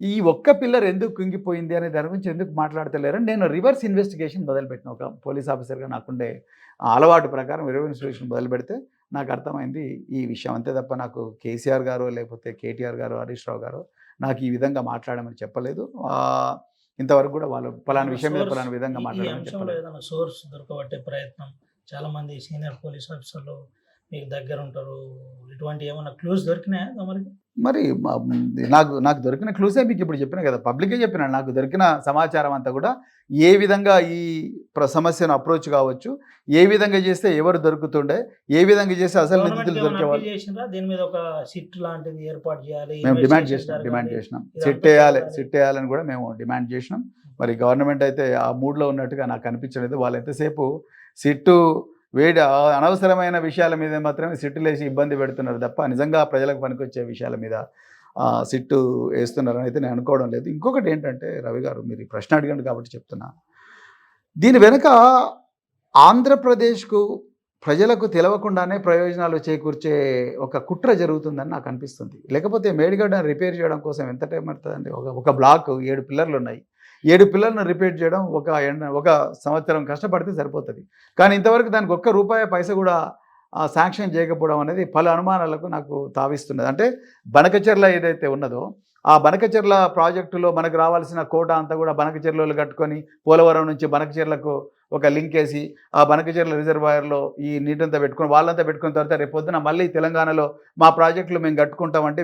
ఈ ఒక్క పిల్లర్ ఎందుకు కుంగిపోయింది అనే దాని గురించి ఎందుకు మాట్లాడతలేరని నేను రివర్స్ ఇన్వెస్టిగేషన్ మొదలుపెట్టిన. ఒక పోలీస్ ఆఫీసర్గా నాకుండే అలవాటు ప్రకారం రివర్స్ ఇన్వెస్టిగేషన్ మొదలు పెడితే నాకు అర్థమైంది ఈ విషయం. అంతే తప్ప నాకు కేసీఆర్ గారు, లేకపోతే కేటీఆర్ గారు, హరీష్ రావు గారు నాకు ఈ విధంగా మాట్లాడమని చెప్పలేదు. ఇంతవరకు కూడా వాళ్ళు పలానా విషయం మీద పలానా విధంగా మాట్లాడమని చెప్పలేదు. సోర్స్ దొరకబట్టే ప్రయత్నం చాలామంది సీనియర్ పోలీస్ ఆఫీసర్లు మీకు దగ్గర ఉంటారు, ఇటువంటి ఏమైనా క్లూస్ దొరికినాయా తమరికి? మరి నాకు నాకు దొరికిన క్లూసే మీకు ఇప్పుడు చెప్పిన కదా, పబ్లికే చెప్పిన. నాకు దొరికిన సమాచారం అంతా కూడా ఏ విధంగా ఈ సమస్యను అప్రోచ్ కావచ్చు, ఏ విధంగా చేస్తే ఎవరు దొరుకుతుండే, ఏ విధంగా చేస్తే అసలు గవర్నమెంట్ నిధులు ఏమైనా దొరికేవాళ్ళు. అప్పీల్ చేసిండ్రా దీని మీద? ఒక సిట్ లాంటిది ఏర్పాటు చేయాలి, మేము డిమాండ్ ఇన్వెస్టిగేషన్ చేసినాం జరగాలి, సిట్ ఇదంతా వేయాలి, జరగాలి. సిట్ వేయాలని కూడా మేము డిమాండ్ చేసినాం. మరి గవర్నమెంట్ అయితే ఆ మూడ్లో ఉన్నట్టుగా నాకు అనిపించలేదు. వాళ్ళు ఎంతసేపు సిట్టు అనవసరమైన విషయాల మీద మాత్రమే సిట్టులు వేసి ఇబ్బంది పెడుతున్నారు తప్ప నిజంగా ప్రజలకు పనికొచ్చే విషయాల మీద సిట్టు వేస్తున్నారని అయితే నేను అనుకోవడం లేదు. ఇంకొకటి ఏంటంటే రవి గారు, మీరు ఈ ప్రశ్న అడిగారు కాబట్టి చెప్తున్నా, దీని వెనుక ఆంధ్రప్రదేశ్కు ప్రజలకు తెలవకుండానే ప్రయోజనాలు చేకూర్చే ఒక కుట్ర జరుగుతుందని నాకు అనిపిస్తుంది. లేకపోతే మేడిగడ్డను రిపేర్ చేయడం కోసం ఎంత టైం పడుతుందండి? ఒక బ్లాక్ 7 పిల్లర్లు ఉన్నాయి, 7 పిల్లర్లను రిపేర్ చేయడం ఒక సంవత్సరం కష్టపడితే సరిపోతుంది. కానీ ఇంతవరకు దానికి ఒక్క రూపాయి పైస కూడా శాంక్షన్ చేయకపోవడం అనేది పలు అనుమానాలకు నాకు తావిస్తున్నది. అంటే బనకచెర్ల ఏదైతే ఉన్నదో ఆ బనకచెర్ల ప్రాజెక్టులో మనకు రావాల్సిన కోటా అంతా కూడా బనకచెర్లలో కట్టుకొని పోలవరం నుంచి బనకచెర్లకు ఒక లింక్ వేసి ఆ బనకచెర్ల రిజర్వాయర్లో ఈ నీటంతా పెట్టుకొని వాళ్ళంతా పెట్టుకున్న తర్వాత రేపు పొద్దున మళ్ళీ తెలంగాణలో మా ప్రాజెక్టులు మేము కట్టుకుంటామంటే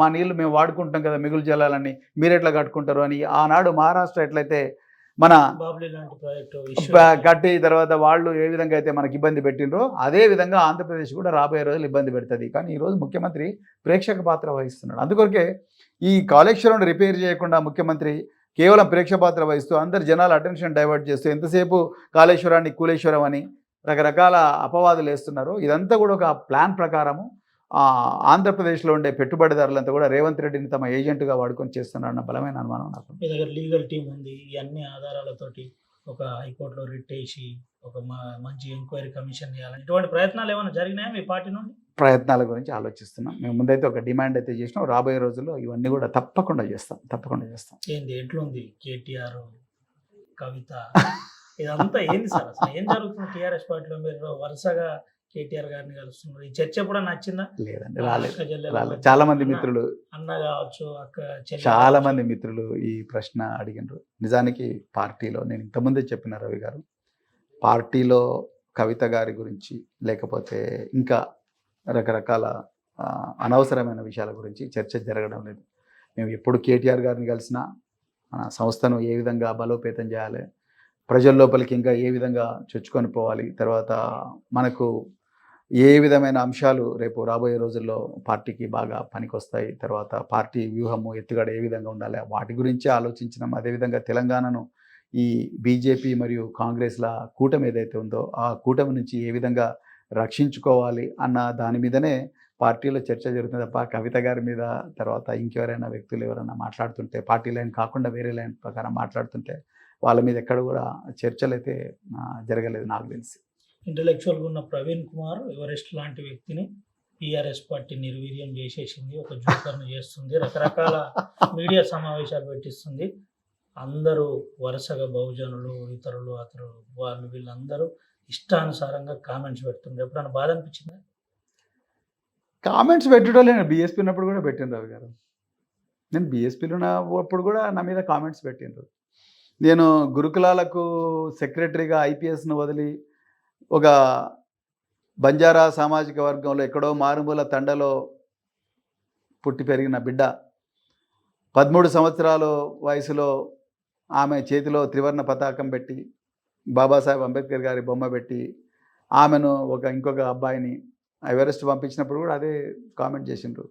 మా నీళ్లు మేము వాడుకుంటాం కదా మిగులు జలాలని, మీరు ఎట్లా కట్టుకుంటారు అని ఆనాడు మహారాష్ట్ర ఎట్లయితే మన బాబ్లీ లాంటి ప్రాజెక్టు కట్టి తర్వాత వాళ్ళు ఏ విధంగా అయితే మనకి ఇబ్బంది పెట్టినరో అదే విధంగా ఆంధ్రప్రదేశ్ కూడా రాబోయే రోజులు ఇబ్బంది పెడుతుంది. కానీ ఈరోజు ముఖ్యమంత్రి ప్రేక్షక పాత్ర వహిస్తున్నాడు. అందుకొరకే ఈ కాళేశ్వరం రిపేర్ చేయకుండా ముఖ్యమంత్రి కేవలం ప్రేక్షక పాత్ర వహిస్తూ అందరు జనాల అటెన్షన్ డైవర్ట్ చేస్తూ ఎంతసేపు కాళేశ్వరాన్ని కూలేశ్వరం అని రకరకాల అపవాదులు వేస్తున్నారు. ఇదంతా కూడా ఒక ప్లాన్ ప్రకారము ఆంధ్రప్రదేశ్లో ఉండే పెట్టుబడిదారులంతా కూడా రేవంత్ రెడ్డిని తమ ఏజెంట్గా వాడుకొని చేస్తున్నారన్న బలమైన అనుమానం నాకు. మీ దగ్గర లీగల్ టీం ఉంది, ఈ అన్ని ఆధారాలతోటి ఒక హైకోర్టులో రిట్ వేసి ఒక మంచి ఎంక్వైరీ కమిషన్ చేయాలని ఇటువంటి ప్రయత్నాలు ఏమైనా జరిగినాయా మీ పార్టీ నుండి? ప్రయత్నాల గురించి ఆలోచిస్తున్నాం. మేము ముందైతే ఒక డిమాండ్ అయితే చేసినాం. రాబోయే రోజుల్లో ఇవన్నీ కూడా తప్పకుండా చేస్తాం. ఏంది ఎట్లుంది కేటీఆర్ కవిత ఇదంతా ఏంది సార్? అసలు ఏం జరుగుతుంది టీఆర్ఎస్ పార్టీలో? మీరు వరుసగా కేటీఆర్ గారిని కలుస్తున్నారు, ఈ చర్చ కూడా నచ్చిందా? లేదండి, రాలేదు. చాలా మంది మిత్రులు, అన్న కావచ్చు, అక్క చాలా మంది మిత్రులు ఈ ప్రశ్న అడిగినారు. నిజానికి పార్టీలో నేను ఇంతకుముందే చెప్పిన రవి గారు, పార్టీలో కవిత గారి గురించి లేకపోతే ఇంకా రకరకాల అనవసరమైన విషయాల గురించి చర్చ జరగడం లేదు. మేము ఎప్పుడు కేటీఆర్ గారిని కలిసినా మన సంస్థను ఏ విధంగా బలోపేతం చేయాలి, ప్రజల లోపలికి ఇంకా ఏ విధంగా చొచ్చుకొని పోవాలి, తర్వాత మనకు ఏ విధమైన అంశాలు రేపు రాబోయే రోజుల్లో పార్టీకి బాగా పనికొస్తాయి, తర్వాత పార్టీ వ్యూహము ఎత్తుగడ ఏ విధంగా ఉండాలి, వాటి గురించి ఆలోచించినాం. అదేవిధంగా తెలంగాణను ఈ బీజేపీ మరియు కాంగ్రెస్ల కూటమి ఏదైతే ఉందో ఆ కూటమి నుంచి ఏ విధంగా రక్షించుకోవాలి అన్న దాని మీదనే పార్టీలో చర్చ జరుగుతుంది తప్ప కవిత గారి మీద తర్వాత ఇంకెవరైనా వ్యక్తులు ఎవరైనా మాట్లాడుతుంటే పార్టీ లైన్ కాకుండా వేరే లైన్ ప్రకారం మాట్లాడుతుంటే వాళ్ళ మీద ఎక్కడ కూడా చర్చలు అయితే జరగలేదు నాకు తెలిసి. ఇంటలెక్చువల్గా ఉన్న ప్రవీణ్ కుమార్ ఎవరెస్ట్ లాంటి వ్యక్తిని టీఆర్ఎస్ పార్టీ నిర్వీర్యం చేసేసింది, ఒక జోకర్ను చేస్తుంది, రకరకాల మీడియా సమావేశాలు పెట్టిస్తుంది. అందరూ వరుసగా బహుజనులు, ఇతరులు, వాళ్ళు వీళ్ళందరూ ఇష్టానుసారంగా కామెంట్స్ పెడుతుంది. ఎప్పుడైనా బాధ అనిపించిందా? కామెంట్స్ పెట్టడం నేను బీఎస్పీ ఉన్నప్పుడు కూడా పెట్టిండ్రు రవి గారు. నేను బీఎస్పీలో ఉన్నప్పుడు కూడా నా మీద కామెంట్స్ పెట్టిండ్రు. నేను గురుకులాలకు సెక్రటరీగా ఐపీఎస్ను వదిలి ఒక బంజారా సామాజిక వర్గంలో ఎక్కడో మారుమూల తండలో పుట్టి పెరిగిన బిడ్డ 13 సంవత్సరాల వయసులో ఆమె చేతిలో త్రివర్ణ పతాకం పెట్టి బాబాసాహెబ్ అంబేద్కర్ గారి బొమ్మ పెట్టి ఆమెను ఇంకొక అబ్బాయిని ఎవరెస్ట్ పంపించినప్పుడు కూడా అదే కామెంట్ చేసిండ్రు.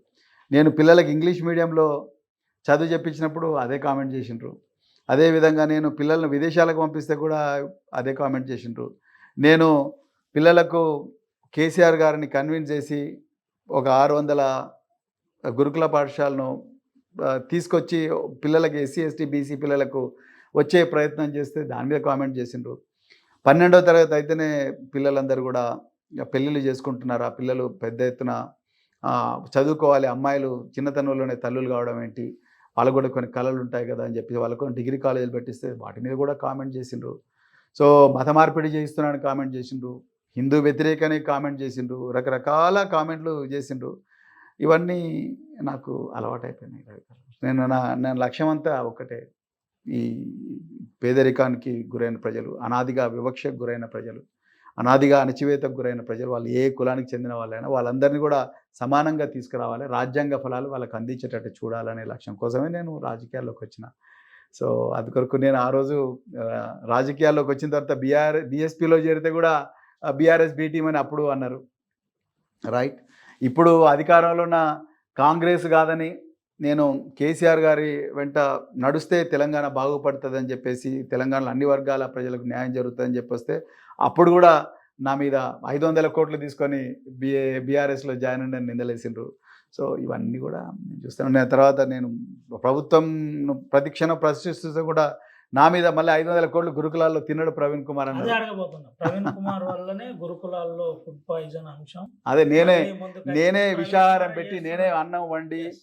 నేను పిల్లలకి ఇంగ్లీష్ మీడియంలో చదువు చెప్పించినప్పుడు అదే కామెంట్ చేసిండ్రు. అదేవిధంగా నేను పిల్లలను విదేశాలకు పంపిస్తే కూడా అదే కామెంట్ చేసిండ్రు. నేను పిల్లలకు కేసీఆర్ గారిని కన్విన్స్ చేసి ఒక 600 గురుకుల పాఠశాలను తీసుకొచ్చి పిల్లలకి ఎస్సీ ఎస్టీ బీసీ పిల్లలకు వచ్చే ప్రయత్నం చేస్తే దాని మీద కామెంట్ చేసిండ్రు. 12వ తరగతి అయితేనే పిల్లలందరూ కూడా పెళ్ళిళ్ళు చేసుకుంటున్నారు, ఆ పిల్లలు పెద్ద ఎత్తున చదువుకోవాలి, అమ్మాయిలు చిన్నతనంలోనే తల్లులు కావడం ఏంటి, వాళ్ళకు కూడా కొన్ని కళలు ఉంటాయి కదా అని చెప్పి వాళ్ళకు డిగ్రీ కాలేజీలు పెట్టిస్తే వాటి మీద కూడా కామెంట్ చేసిండ్రు. సో మత మార్పిడి చేయిస్తున్నారని కామెంట్ చేసిండ్రు, హిందూ వ్యతిరేకని కామెంట్ చేసిండ్రు, రకరకాల కామెంట్లు చేసిండ్రు. ఇవన్నీ నాకు అలవాటైపోయినాయి. నేను లక్ష్యం అంతా ఒకటే, ఈ పేదరికానికి గురైన ప్రజలు, అనాదిగా వివక్షకు గురైన ప్రజలు, అనాదిగా అణచివేతకు గురైన ప్రజలు, వాళ్ళు ఏ కులానికి చెందిన వాళ్ళైనా వాళ్ళందరినీ కూడా సమానంగా తీసుకురావాలి, రాజ్యాంగ ఫలాలు వాళ్ళకి అందించేటట్టు చూడాలనే లక్ష్యం కోసమే నేను రాజకీయాల్లోకి వచ్చిన. సో అది కొరకు నేను ఆ రోజు రాజకీయాల్లోకి వచ్చిన తర్వాత బీఎస్పీలో చేరితే కూడా బీఆర్ఎస్ బీ టీం అని అప్పుడు అన్నారు, రైట్. ఇప్పుడు అధికారంలో ఉన్న కాంగ్రెస్ కాదని నేను కేసీఆర్ గారి వెంట నడుస్తే తెలంగాణ బాగుపడుతుందని చెప్పేసి, తెలంగాణలో అన్ని వర్గాల ప్రజలకు న్యాయం జరుగుతుందని చెప్పొస్తే అప్పుడు కూడా నా మీద 500 కోట్లు తీసుకొని బీఆర్ఎస్లో జాయిన్ అని నిందలేసిండ్రు. సో ఇవన్నీ కూడా నేను చూస్తాను. నేను తర్వాత నేను ప్రభుత్వం ప్రతిక్షణం ప్రశ్నిస్తూ కూడా నా మీద మళ్ళీ 500 కోట్లు గురుకులాల్లో తిన్నాడు ప్రవీణ్ కుమార్ అదే అన్నారు. అడగబోతున్నా. ప్రవీణ్ కుమార్ వల్లనే గురుకులాల్లో ఫుడ్ పాయిజన్ అంశం. అదే నేనే మళ్ళీ ముందుకు వచ్చి నేనే ప్రవీణ్ విషాహారం కుమార్ పెట్టి, చేస్తున్న- నేనే అన్నం వండి Yes.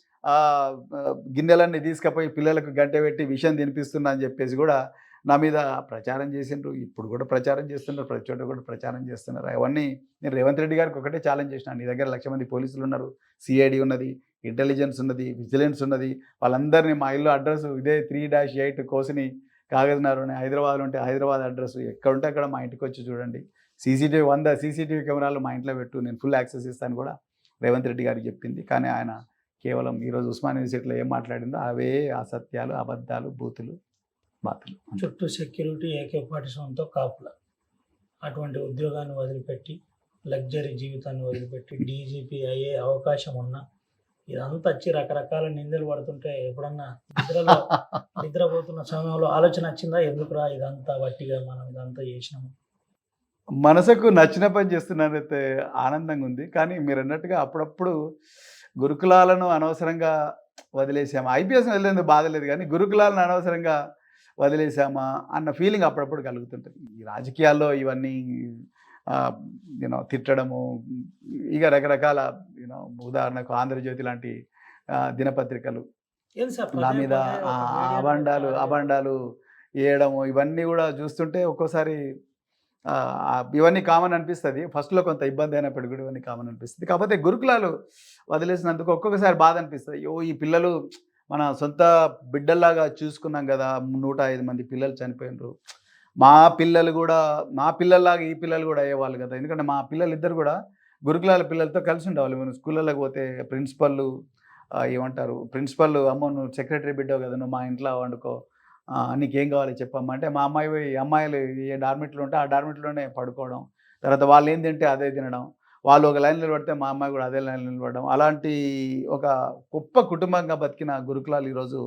గిన్నెలన్నీ తీసుకుపోయి పిల్లలకు గంటె పెట్టి విషయం తినిపిస్తున్నా అని చెప్పేసి కూడా నా మీద ప్రచారం చేసిండ్రు. ఇప్పుడు కూడా ప్రచారం చేస్తున్నారు, ప్రతి చోట కూడా ప్రచారం చేస్తున్నారు. అవన్నీ నేను రేవంత్ రెడ్డి గారికి ఒకటే ఛాలెంజ్ చేసిన, నీ దగ్గర 1,00,000 మంది పోలీసులు ఉన్నారు, సిఐడి ఉన్నది, ఇంటెలిజెన్స్ ఉన్నది, విజిలెన్స్ ఉన్నది, వాళ్ళందరినీ మా ఇల్లు అడ్రస్ ఇదే 3-8 కోసిని కాగజ్నగర్ ఉన్నాయి, హైదరాబాద్లో ఉంటే హైదరాబాద్ అడ్రస్, ఎక్కడ ఉంటే అక్కడ మా ఇంటికి వచ్చి చూడండి, 100 సీసీటీవీ కెమెరాలు మా ఇంట్లో పెట్టు, నేను ఫుల్ యాక్సెస్ ఇస్తాను కూడా రేవంత్ రెడ్డి గారికి చెప్పింది. కానీ ఆయన కేవలం ఈరోజు ఉస్మాన్ యూనివర్సిటీలో ఏం మాట్లాడిందో అవే అసత్యాలు, అబద్ధాలు, బూతులు, బాతులు. చుట్టూ సెక్యూరిటీ AK-47తో కాపుల, అటువంటి ఉద్యోగాన్ని వదిలిపెట్టి లగ్జరీ జీవితాన్ని వదిలిపెట్టి డీజీపీ అయ్యే అవకాశం ఉన్నా ఇదంతా వచ్చి రకరకాల నిందలు పడుతుంటే ఎప్పుడన్నా నిద్రపోతున్న సమయంలో ఆలోచన వచ్చిందా, ఎందుకురా ఇదంతా వట్టిగా మనం ఇదంతా చేసినాము? మనసుకు నచ్చిన పని చేస్తున్నారైతే ఆనందంగా ఉంది. కానీ మీరు అన్నట్టుగా అప్పుడప్పుడు గురుకులాలను అనవసరంగా వదిలేసామా, ఐపీఎస్ వదిలేందుకు బాధ లేదు, కానీ గురుకులాలను అనవసరంగా వదిలేసామా అన్న ఫీలింగ్ అప్పుడప్పుడు కలుగుతుంటుంది. ఈ రాజకీయాల్లో ఇవన్నీ తిట్టడము, ఇక రకరకాల ఉదాహరణకు ఆంధ్రజ్యోతి లాంటి దినపత్రికలు ఏం సార్ నా పదే మీద పదే ఒక మీడియాలో అబండాలు ఒక అబండాలు వేయడము, ఇవన్నీ కూడా చూస్తుంటే ఒక్కోసారి ఇవన్నీ కామన్ అనిపిస్తుంది. ఫస్ట్లో కొంత ఇబ్బంది అయినప్పటికీ కూడా ఇవన్నీ కామన్ అనిపిస్తుంది. కాకపోతే గురుకులాలు వదిలేసినందుకు ఒక్కొక్కసారి బాధ అనిపిస్తుంది. ఈ పిల్లలు మన సొంత బిడ్డల్లాగా చూసుకున్నాం కదా, 105 మంది పిల్లలు చనిపోయినారు, మా పిల్లలు కూడా మా పిల్లల్లాగా ఈ పిల్లలు కూడా అయ్యేవాళ్ళు కదా. ఎందుకంటే మా పిల్లలు ఇద్దరు కూడా గురుకులాల పిల్లలతో కలిసి ఉండేవాళ్ళు. మేము స్కూళ్ళలోకి పోతే ప్రిన్సిపల్ అమ్మో నువ్వు సెక్రటరీ బిడ్డవు కదా, నువ్వు మా ఇంట్లో వండుకో, నీకేం కావాలి చెప్పమ్మా అంటే మా అమ్మాయిలు ఏ డార్మెట్లో ఉంటే ఆ డార్మెట్లోనే పడుకోవడం, తర్వాత వాళ్ళు ఏం తింటే అదే తినడం, వాళ్ళు ఒక లైన్ నిలబడితే మా అమ్మాయి కూడా అదే లైన్ నిలబడడం, అలాంటి ఒక గొప్ప కుటుంబంగా బతికిన గురుకులాలు ఈరోజు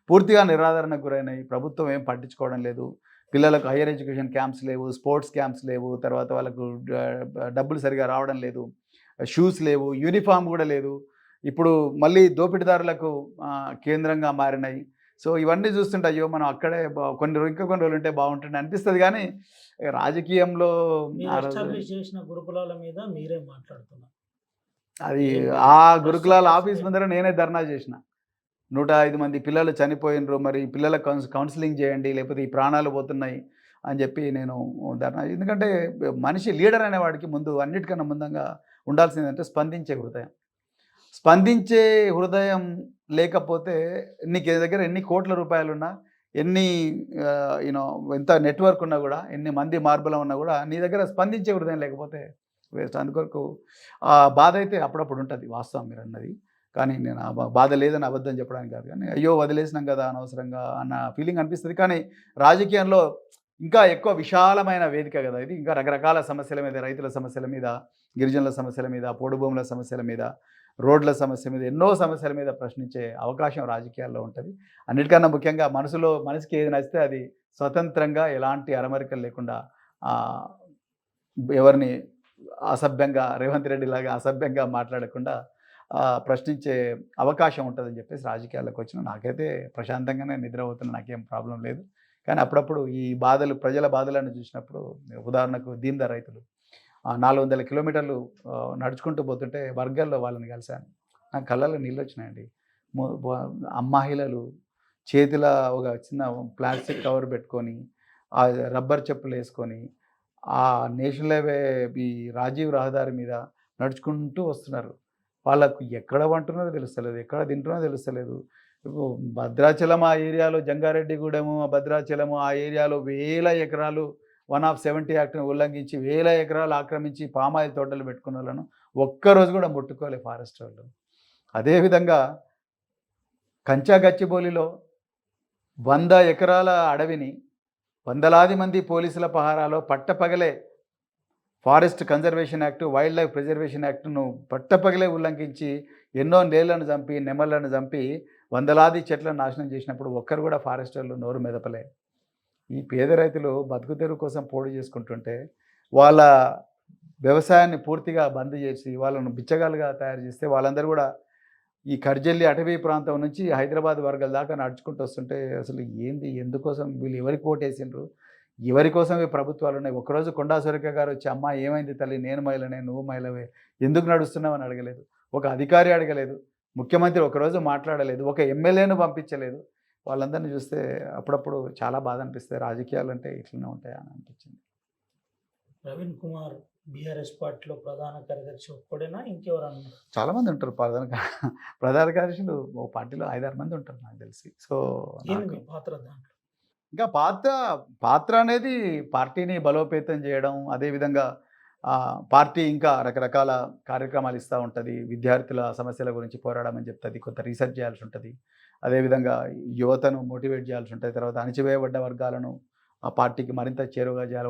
పూర్తిగా నిరాదరణకు గురైనాయి. ప్రభుత్వం ఏం పట్టించుకోవడం లేదు. పిల్లలకు హైయర్ ఎడ్యుకేషన్ క్యాంప్స్ లేవు, స్పోర్ట్స్ క్యాంప్స్ లేవు, తర్వాత వాళ్ళకు డబ్బులు సరిగా రావడం లేదు, షూస్ లేవు, యూనిఫామ్ కూడా లేదు. ఇప్పుడు మళ్ళీ దోపిడీదారులకు కేంద్రంగా మారినాయి. సో ఇవన్నీ చూస్తుంటే అయ్యో మనం అక్కడే ఇంకా కొన్ని రోజులు ఉంటే బాగుంటుంది అనిపిస్తుంది. కానీ రాజకీయంలో మీరు ఆ రోజు ఎస్టాబ్లిష్ చేసిన గురుకులాల మీద మీరే మాట్లాడుతున్నారు. అది ఏంటి? ఆ గురుకులాల ప్రస్తుత ఆఫీస్ పరిస్థితి ముందర నేనే ధర్నా చేసిన. 105 మంది పిల్లలు చనిపోయినరు, మరి పిల్లలకు కౌన్సిలింగ్ చేయండి, లేకపోతే ఈ ప్రాణాలు పోతున్నాయి అని చెప్పి నేను ధర్నా. ఎందుకంటే మనిషి లీడర్ అనేవాడికి ముందు అన్నిటికన్నా ముందంగా ఉండాల్సిందంటే స్పందించే హృదయం. స్పందించే హృదయం లేకపోతే నీకు దగ్గర ఎన్ని కోట్ల రూపాయలున్నా, ఎన్ని ఎంత నెట్వర్క్ ఉన్నా కూడా, ఎన్ని మంది మార్బలం ఉన్నా కూడా, నీ దగ్గర స్పందించే హృదయం లేకపోతే వేస్ట్. అందుకొరకు ఆ బాధ అయితే అప్పుడప్పుడు ఉంటుంది, వాస్తవం మీరు అన్నది. కానీ నేను ఆ బాధ లేదని అబద్ధం చెప్పడానికి కాదు, కానీ అయ్యో వదిలేసినాం కదా అనవసరంగా అన్న ఫీలింగ్ అనిపిస్తుంది. కానీ రాజకీయంలో ఇంకా ఎక్కువ విశాలమైన వేదిక కదా ఇది. ఇంకా రకరకాల సమస్యల మీద, రైతుల సమస్యల మీద, గిరిజనుల సమస్యల మీద, పోడు భూముల సమస్యల మీద, రోడ్ల సమస్య మీద, ఎన్నో సమస్యల మీద ప్రశ్నించే అవకాశం రాజకీయాల్లో ఉంటుంది. అన్నిటికన్నా ముఖ్యంగా మనసుకి ఏది నచ్చితే అది స్వతంత్రంగా ఎలాంటి అరమరికలు లేకుండా ఎవరిని అసభ్యంగా రేవంత్ రెడ్డి లాగా అసభ్యంగా మాట్లాడకుండా ప్రశ్నించే అవకాశం ఉంటుందని చెప్పేసి రాజకీయాల్లోకి వచ్చిన. నాకైతే ప్రశాంతంగానే నిద్రపోతున్నా, నాకేం ప్రాబ్లం లేదు. కానీ అప్పుడప్పుడు ఈ బాధలు, ప్రజల బాధలను చూసినప్పుడు, ఉదాహరణకు దీన్‌దర్ రైతులు 400 కిలోమీటర్లు నడుచుకుంటూ పోతుంటే వర్గాల్లో వాళ్ళని కలిశాను. నాకు కళ్ళలో నీళ్ళు వచ్చినాయండి. మహిళలు చేతిలో ఒక చిన్న ప్లాస్టిక్ కవర్ పెట్టుకొని, ఆ రబ్బర్ చెప్పులు వేసుకొని, ఆ నేషనల్ హైవే ఈ రాజీవ్ రహదారి మీద నడుచుకుంటూ వస్తున్నారు. వాళ్ళకు ఎక్కడ వంటున్నారో తెలుస్తలేదు, ఎక్కడ తింటున్నారో తెలుస్తలేదు. భద్రాచలం ఆ ఏరియాలో, జంగారెడ్డిగూడెము, భద్రాచలము ఆ ఏరియాలో వేల ఎకరాలు 170 యాక్ట్ను ఉల్లంఘించి వేల ఎకరాలు ఆక్రమించి పామాయిల్ తోటలు పెట్టుకున్న వాళ్ళను ఒక్కరోజు కూడా ముట్టుకోలే ఫారెస్ట్ వాళ్ళు. అదేవిధంగా కంచా గచ్చిబౌలిలో 100 ఎకరాల అడవిని వందలాది మంది పోలీసుల పహారాలో పట్టపగలే forest conservation act, wildlife preservation యాక్ట్ను పట్టపగలే ఉల్లంఘించి ఎన్నో నేళ్లను చంపి నెమళ్లను చంపి వందలాది చెట్లను నాశనం చేసినప్పుడు ఒక్కరు కూడా ఫారెస్ట్ వాళ్ళు నోరు మెదపలే. ఈ పేద రైతులు బతుకుతెరువు కోసం పోటీ చేసుకుంటుంటే వాళ్ళ వ్యవసాయాన్ని పూర్తిగా బంద్ చేసి వాళ్ళను బిచ్చగాలుగా తయారు చేస్తే వాళ్ళందరూ కూడా ఈ కర్జల్లి అటవీ ప్రాంతం నుంచి హైదరాబాద్ వర్గాల దాకా నడుచుకుంటూ వస్తుంటే అసలు ఏంది, ఎందుకోసం వీళ్ళు ఎవరికి ఓటేసిండ్రు, ఎవరి కోసం ఈ ప్రభుత్వాలు ఉన్నాయి? ఒకరోజు కొండా సురేఖ గారు వచ్చి అమ్మ ఏమైంది తల్లి, నేను మహిళనే నువ్వు మహిళవే, ఎందుకు నడుస్తున్నావు అని అడగలేదు. ఒక అధికారి అడగలేదు, ముఖ్యమంత్రి ఒకరోజు మాట్లాడలేదు, ఒక ఎమ్మెల్యేను పంపించలేదు. వాళ్ళందరినీ చూస్తే అప్పుడప్పుడు చాలా బాధ అనిపిస్తుంది. రాజకీయాలు అంటే ఇట్లనే ఉంటాయా అని అనిపించింది. ప్రవీణ్ కుమార్ బీఆర్ఎస్ పార్టీలో ప్రధాన కార్యదర్శి ఒక్కడేనా, ఇంకెవరన్నా? చాలామంది ఉంటారు ప్రధాన కార్యదర్శులు. ఓ పార్టీలో 5-6 మంది ఉంటారు నాకు తెలిసి. సో ఏంది మీ పాత్ర దాంట్లో? ఇంకా పాత్ర అనేది పార్టీని బలోపేతం చేయడం, అదేవిధంగా పార్టీ ఇంకా రకరకాల కార్యక్రమాలు ఇస్తూ ఉంటుంది. విద్యార్థుల సమస్యల గురించి పోరాడమని చెప్తుంది, కొంత రీసెర్చ్ చేయాల్సి ఉంటుంది. అదేవిధంగా యువతను మోటివేట్ చేయాల్సి ఉంటుంది. తర్వాత అణచివేయబడ్డ వర్గాలను ఆ పార్టీకి మరింత చేరువగా చేయాలి,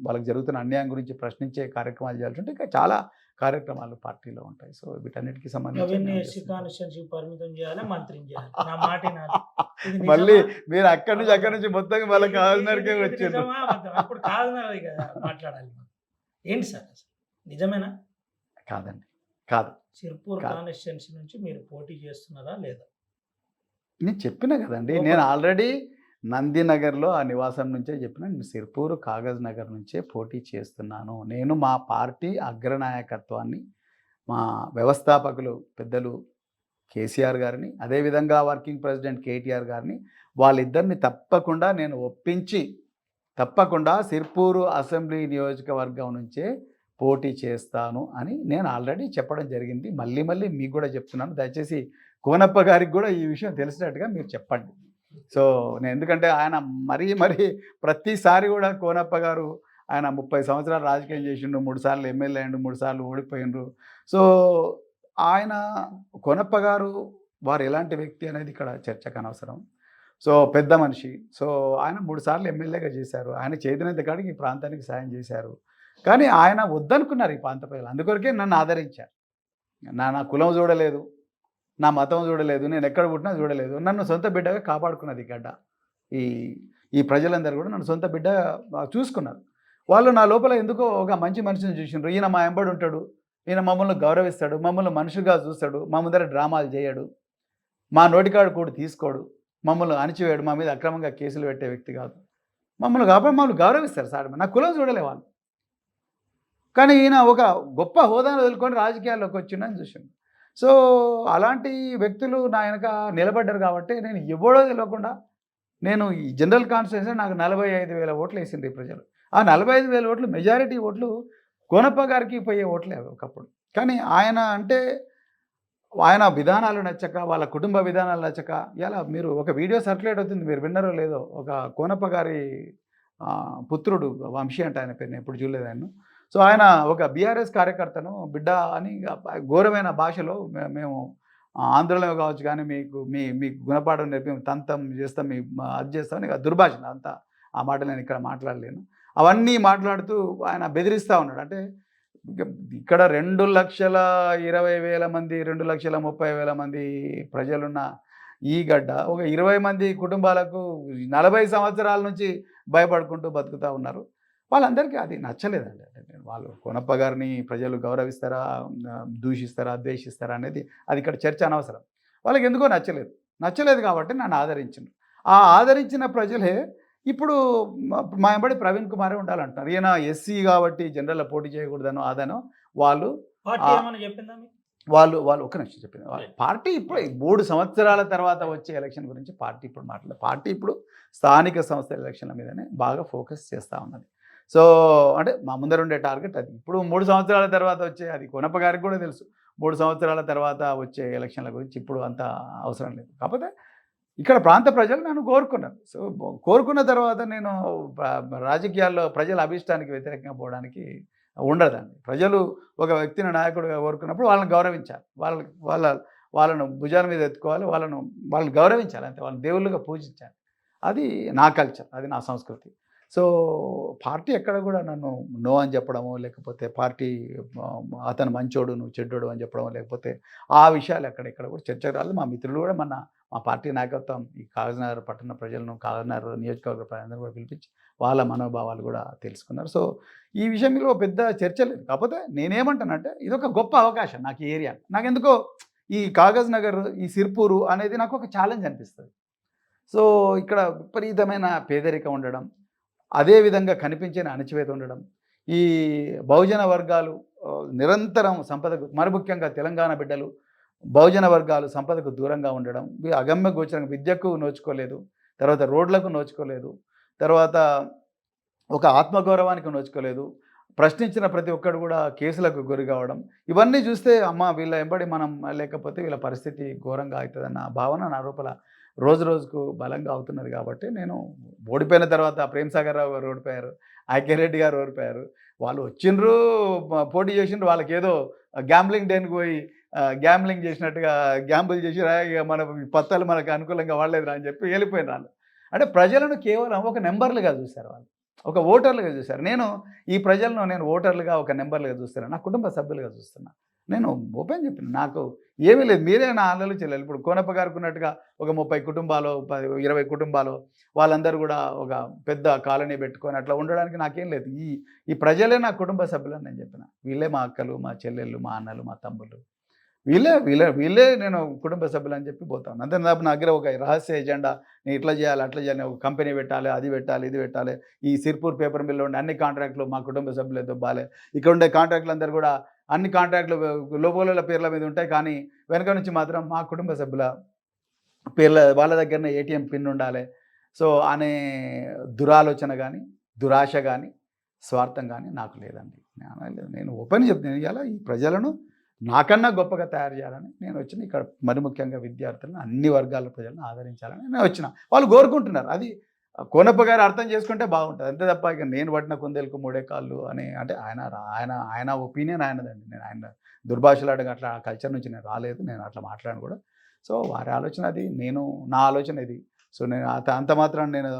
వాళ్ళకి జరుగుతున్న అన్యాయం గురించి ప్రశ్నించే కార్యక్రమాలు చేయాల్సి ఉంటాయి. ఇంకా చాలా కార్యక్రమాలు పార్టీలో ఉంటాయి. సో వీటన్నిటికీ సంబంధించి పరిమితం చేయాలి, మంత్రిని చేయాలి. నా మాట వినాలి. ఇది మళ్ళీ నిజమా? మీరు అక్కడి నుంచి మొత్తం వాళ్ళకి కావాల్సినకే ఇది వచ్చారు. నిజమా అబద్ధమా? ఇప్పుడు కాదన్నది కదా మాట్లాడాలి. ఏంటి సార్ అసలు నిజమేనా? కాదండి, కాదు. సిర్పూర్ కాదు. కాన్స్టిట్యున్సీ నుంచి మీరు పోటీ చేస్తున్నారా లేదా? నేను చెప్పిన కదండి, నేను ఆల్రెడీ నందినగర్లో ఆ నివాసం నుంచే చెప్పిన, నేను సిర్పూరు కాగజ్ నగర్ నుంచే పోటీ చేస్తున్నాను. నేను మా పార్టీ అగ్రనాయకత్వాన్ని, మా వ్యవస్థాపకులు పెద్దలు కేసీఆర్ గారిని, అదేవిధంగా వర్కింగ్ ప్రెసిడెంట్ కేటీఆర్ గారిని, వాళ్ళిద్దరిని తప్పకుండా నేను ఒప్పించి తప్పకుండా సిర్పూరు అసెంబ్లీ నియోజకవర్గం నుంచే పోటీ చేస్తాను అని నేను ఆల్రెడీ చెప్పడం జరిగింది. మళ్ళీ మీకు కూడా చెప్తున్నాను. దయచేసి కోనప్ప గారికి కూడా ఈ విషయం తెలిసినట్టుగా మీరు చెప్పండి. సో నేను ఎందుకంటే ఆయన మరీ ప్రతిసారి కూడా కోనప్ప గారు ఆయన 30 సంవత్సరాలు రాజకీయం చేసిండు, 3 సార్లు ఎమ్మెల్యే అయ్యిండు, 3 సార్లు ఓడిపోయిండ్రు. సో ఆయన కోనప్ప గారు వారు ఎలాంటి వ్యక్తి అనేది ఇక్కడ చర్చకు అనవసరం. సో పెద్ద మనిషి. సో ఆయన 3 సార్లు ఎమ్మెల్యేగా చేశారు. ఆయన చేతినంత కాడికి ఈ ప్రాంతానికి సాయం చేశారు. కానీ ఆయన వద్దనుకున్నారు ఈ ప్రాంత ప్రజలు. అందుకొరకే నన్ను ఆదరించారు. నా కులం చూడలేదు, నా మతం చూడలేదు, నేను ఎక్కడ పుట్టినా చూడలేదు. నన్ను సొంత బిడ్డగా కాపాడుకున్నది ఈ గడ్డ. ఈ ప్రజలందరూ కూడా నన్ను సొంత బిడ్డ చూసుకున్నారు. వాళ్ళు నా లోపల ఎందుకో ఒక మంచి మనిషిని చూసిండ్రు. ఈయన మా ఎంబడి ఉంటాడు, ఈయన మమ్మల్ని గౌరవిస్తాడు, మమ్మల్ని మనుషులుగా చూస్తాడు, మా ముందర డ్రామాలు చేయడు, మా నోటికాడు కూడా తీసుకోడు, మమ్మల్ని అణిచివేయడు, మా మీద అక్రమంగా కేసులు పెట్టే వ్యక్తి కాదు, మమ్మల్ని గౌరవిస్తారు సార్. నా కులం చూడలే వాళ్ళు. కానీ ఈయన ఒక గొప్ప హోదాను వదులుకొని రాజకీయాల్లోకి వచ్చిండని చూసిండు. సో అలాంటి వ్యక్తులు నా వెనక నిలబడ్డారు కాబట్టి నేను ఎవడో తెలియకుండా నేను ఈ జనరల్ కాన్స్టిట్యూన్సీ నాకు 45,000 ఓట్లు వేసిండ్రు ఈ ప్రజలు. ఆ 45,000 ఓట్లు మెజారిటీ ఓట్లు కోనప్ప గారికి పోయే ఓట్లే అవి ఒకప్పుడు. కానీ ఆయన విధానాలు నచ్చక, వాళ్ళ కుటుంబ విధానాలు నచ్చక, ఇలా మీరు ఒక వీడియో సర్క్యులేట్ అవుతుంది, మీరు విన్నారో లేదో, ఒక కోనప్ప గారి పుత్రుడు వంశీ అంటే ఆయన పేరు, నేను ఎప్పుడు చూడలేదు ఆయన. సో ఆయన ఒక బీఆర్ఎస్ కార్యకర్తను బిడ్డ అని ఘోరమైన భాషలో మేము ఆందోళన కావచ్చు కానీ మీకు గుణపాఠం నేర్పి తంతం చేస్తాం, మీ అది చేస్తామని దుర్భాషణ అంతా. ఆ మాట నేను ఇక్కడ మాట్లాడలేను. అవన్నీ మాట్లాడుతూ ఆయన బెదిరిస్తూ ఉన్నాడు. అంటే ఇక్కడ 2,20,000 మంది, 2,30,000 మంది ప్రజలున్న ఈ గడ్డ ఒక 20 మంది కుటుంబాలకు 40 సంవత్సరాల నుంచి భయపడుకుంటూ బతుకుతూ ఉన్నారు. వాళ్ళందరికీ అది నచ్చలేదండి. అంటే వాళ్ళు కోనప్ప గారిని ప్రజలు గౌరవిస్తారా, దూషిస్తారా, ద్వేషిస్తారా అనేది అది ఇక్కడ చర్చ అనవసరం. వాళ్ళకి ఎందుకో నచ్చలేదు కాబట్టి నన్ను ఆదరించారు. ఆ ఆదరించిన ప్రజలే ఇప్పుడు మా వెంబడి ప్రవీణ్ కుమారే ఉండాలంటున్నారు. ఈయన ఎస్సీ కాబట్టి జనరల్లో పోటీ చేయకూడదనో అదనో వాళ్ళు ఒక్క నిమిషం చెప్పింది. పార్టీ ఇప్పుడు 3 సంవత్సరాల తర్వాత వచ్చే ఎలక్షన్ గురించి పార్టీ ఇప్పుడు మాట్లాడలేదు. పార్టీ ఇప్పుడు స్థానిక సంస్థల ఎలక్షన్ల మీదనే బాగా ఫోకస్ చేస్తూ ఉన్నది. సో అంటే మా ముందర ఉండే టార్గెట్ అది. ఇప్పుడు 3 సంవత్సరాల తర్వాత వచ్చే, అది కోనప్ప గారికి కూడా తెలుసు, 3 సంవత్సరాల తర్వాత వచ్చే ఎలక్షన్ల గురించి ఇప్పుడు అంత అవసరం లేదు. కాకపోతే ఇక్కడ ప్రాంత ప్రజలు నన్ను కోరుకున్నారు. సో కోరుకున్న తర్వాత నేను రాజకీయాల్లో ప్రజల అభిష్టానికి వ్యతిరేకంగా పోవడానికి ఉండదండి. ప్రజలు ఒక వ్యక్తిని నాయకుడిగా కోరుకున్నప్పుడు వాళ్ళని గౌరవించాలి. వాళ్ళను భుజాల మీద ఎత్తుకోవాలి. వాళ్ళని గౌరవించాలి అంతే. వాళ్ళని దేవుళ్ళుగా పూజించాలి. అది నా కల్చర్, అది నా సంస్కృతి. సో పార్టీ ఎక్కడ కూడా నన్ను నో అని చెప్పడమో, లేకపోతే పార్టీ అతను మంచోడు నువ్వు చెడ్డోడు అని చెప్పడమో, లేకపోతే ఆ విషయాలు ఎక్కడ కూడా చర్చకు రాలేదు. మా మిత్రులు కూడా మా పార్టీ నాయకత్వం ఈ కాగజ్నగర్ పట్టణ ప్రజలను, కాగజ్నగర్ నియోజకవర్గ ప్రజలందరూ కూడా పిలిపించి వాళ్ళ మనోభావాలు కూడా తెలుసుకున్నారు. సో ఈ విషయంలో పెద్ద చర్చ లేదు. కాకపోతే నేనేమంటానంటే ఇదొక గొప్ప అవకాశం నాకు ఈ ఏరియా. నాకెందుకో ఈ కాగజ్నగర్, ఈ సిర్పూరు అనేది నాకు ఒక ఛాలెంజ్ అనిపిస్తుంది. సో ఇక్కడ విపరీతమైన పేదరికం ఉండడం, అదేవిధంగా కనిపించని అణచివేత ఉండడం, ఈ బహుజన వర్గాలు నిరంతరం సంపదకు, మరి ముఖ్యంగా తెలంగాణ బిడ్డలు బహుజన వర్గాలు సంపదకు దూరంగా ఉండడం, అగమ్య గోచరంగా విద్యకు నోచుకోలేదు, తర్వాత రోడ్లకు నోచుకోలేదు, తర్వాత ఒక ఆత్మగౌరవానికి నోచుకోలేదు, ప్రశ్నించిన ప్రతి ఒక్కడు కూడా కేసులకు గురి కావడం, ఇవన్నీ చూస్తే అమ్మ వీళ్ళ వెంబడి మనం లేకపోతే వీళ్ళ పరిస్థితి ఘోరంగా అవుతుందన్న భావన నా లోపల రోజు రోజుకు బలంగా అవుతున్నది. కాబట్టి నేను ఓడిపోయిన తర్వాత ప్రేమ్ సాగర్ రావు గారు ఓడిపోయారు, ఐకే రెడ్డి గారు ఓడిపోయారు. వాళ్ళు వచ్చిండ్రు, పోటీ చేసిండ్రు, వాళ్ళకి ఏదో గ్యాంబ్లింగ్ డేనికి పోయి గ్యాంబ్లింగ్ చేసినట్టుగా గ్యాంబుల్ చేసి ఇక మన పత్తాలు మనకు అనుకూలంగా వాడలేదు అని చెప్పి వెళ్ళిపోయిన వాళ్ళు. అంటే ప్రజలను కేవలం ఒక నెంబర్లుగా చూశారు, వాళ్ళు ఒక ఓటర్లుగా చూశారు. ఈ ప్రజలను నేను ఓటర్లుగా ఒక నెంబర్లుగా చూస్తున్నాను, నా కుటుంబ సభ్యులుగా చూస్తున్నా. నేను ఓపెన్ చెప్పిన నాకు ఏమీ లేదు, మీరే నా అల్లలు చెల్లెలు. ఇప్పుడు కోనప్ప గారికి ఉన్నట్టుగా ఒక 30 కుటుంబాలు 20 కుటుంబాలు వాళ్ళందరూ కూడా ఒక పెద్ద కాలనీ పెట్టుకొని అట్లా ఉండడానికి నాకేం లేదు. ఈ ప్రజలే నా కుటుంబ సభ్యులని నేను చెప్పిన. వీళ్ళే మా అక్కలు, మా చెల్లెళ్ళు, మా అన్నలు, మా తమ్ముళ్ళు, వీళ్ళే నేను కుటుంబ సభ్యులు అని చెప్పి పోతాను. అంతే. నా దగ్గర ఒక రహస్య ఎజెండా, నేను ఇట్లా చేయాలి అట్లా చేయాలి, ఒక కంపెనీ పెట్టాలి, అది పెట్టాలి ఇది పెట్టాలి, ఈ సిర్పూర్ పేపర్ మిల్లో ఉండే అన్ని కాంట్రాక్టులు మా కుటుంబ సభ్యులే దొబ్బాలి, ఇక్కడ ఉండే కాంట్రాక్టులు అందరూ కూడా అన్ని కాంట్రాక్టులు లోబోల పేర్ల మీద ఉంటాయి, కానీ వెనక నుంచి మాత్రం మా కుటుంబ సభ్యుల పేర్ల వాళ్ళ దగ్గరనే ఏటీఎం పిన్ ఉండాలి. సో అనే దురాలోచన కానీ, దురాశ కానీ, స్వార్థం కానీ నాకు లేదండి. నేను ఓపెన్ చెప్తాను, ఇవాళ ఈ ప్రజలను నాకన్నా గొప్పగా తయారు చేయాలని నేను వచ్చిన. ఇక్కడ మరి ముఖ్యంగా విద్యార్థులను, అన్ని వర్గాల ప్రజలను ఆదరించాలని నేను వచ్చిన. వాళ్ళు కోరుకుంటున్నారు. అది కోనప్ప గారు అర్థం చేసుకుంటే బాగుంటుంది, అంతే తప్ప ఇక నేను పట్టిన కుందేలకు మూడే కాళ్ళు అని అంటే ఆయన ఒపీనియన్ ఆయనదండి. నేను ఆయన దుర్భాషలాడగా అట్లా ఆ కల్చర్ నుంచి నేను రాలేదు, నేను అట్లా మాట్లాడను కూడా. సో వారి ఆలోచన అది, నా ఆలోచన ఇది. సో నేను అంత మాత్రం నేను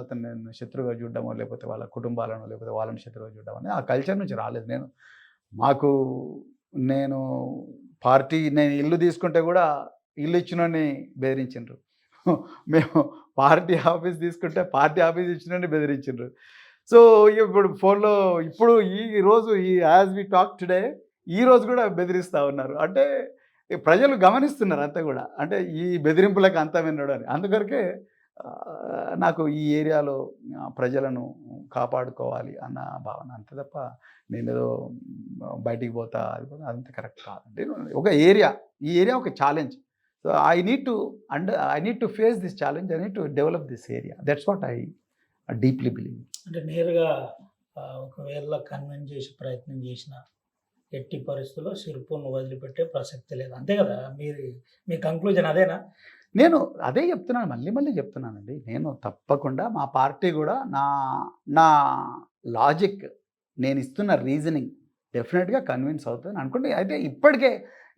శత్రువుగా చూడడమో, లేకపోతే వాళ్ళ కుటుంబాలను, లేకపోతే వాళ్ళని శత్రువుగా చూడడం అనేది ఆ కల్చర్ నుంచి రాలేదు. నేను పార్టీ, నేను ఇల్లు తీసుకుంటే కూడా ఇల్లు ఇచ్చినోడిని బెదిరించిండ్రు. మేము పార్టీ ఆఫీస్ తీసుకుంటే పార్టీ ఆఫీస్ ఇచ్చినోడిని బెదిరించిండ్రు. సో ఇప్పుడు ఫోన్లో ఈరోజు యాజ్ వి టాక్ టుడే ఈరోజు కూడా బెదిరిస్తూ ఉన్నారు. అంటే ప్రజలు గమనిస్తున్నారు అంతా కూడా, అంటే ఈ బెదిరింపులకు అంతా విన్నాడు అని. అందుకొరకే నాకు ఈ ఏరియాలో ప్రజలను కాపాడుకోవాలి అన్న భావన, అంతే తప్ప నేనేదో బయటికి పోతా అదంతా కరెక్ట్ కాదండి. ఒక ఈ ఏరియా ఒక challenge. So I need to face this challenge, I need to develop this area. That's what I deeply believe. అంటే నేరుగా ఒకవేళ కన్విన్స్ చేసి ప్రయత్నం చేసిన ఎట్టి పరిస్థితుల్లో సిర్పూర్ను వదిలిపెట్టే ప్రసక్తి లేదు, అంతే కదా? మీ కంక్లూజన్ అదేనా? నేను అదే చెప్తున్నాను, మళ్ళీ చెప్తున్నానండి. నేను తప్పకుండా మా పార్టీ కూడా నా లాజిక్, నేను ఇస్తున్న రీజనింగ్ డెఫినెట్గా కన్విన్స్ అవుతుంది అనుకుంటే. అయితే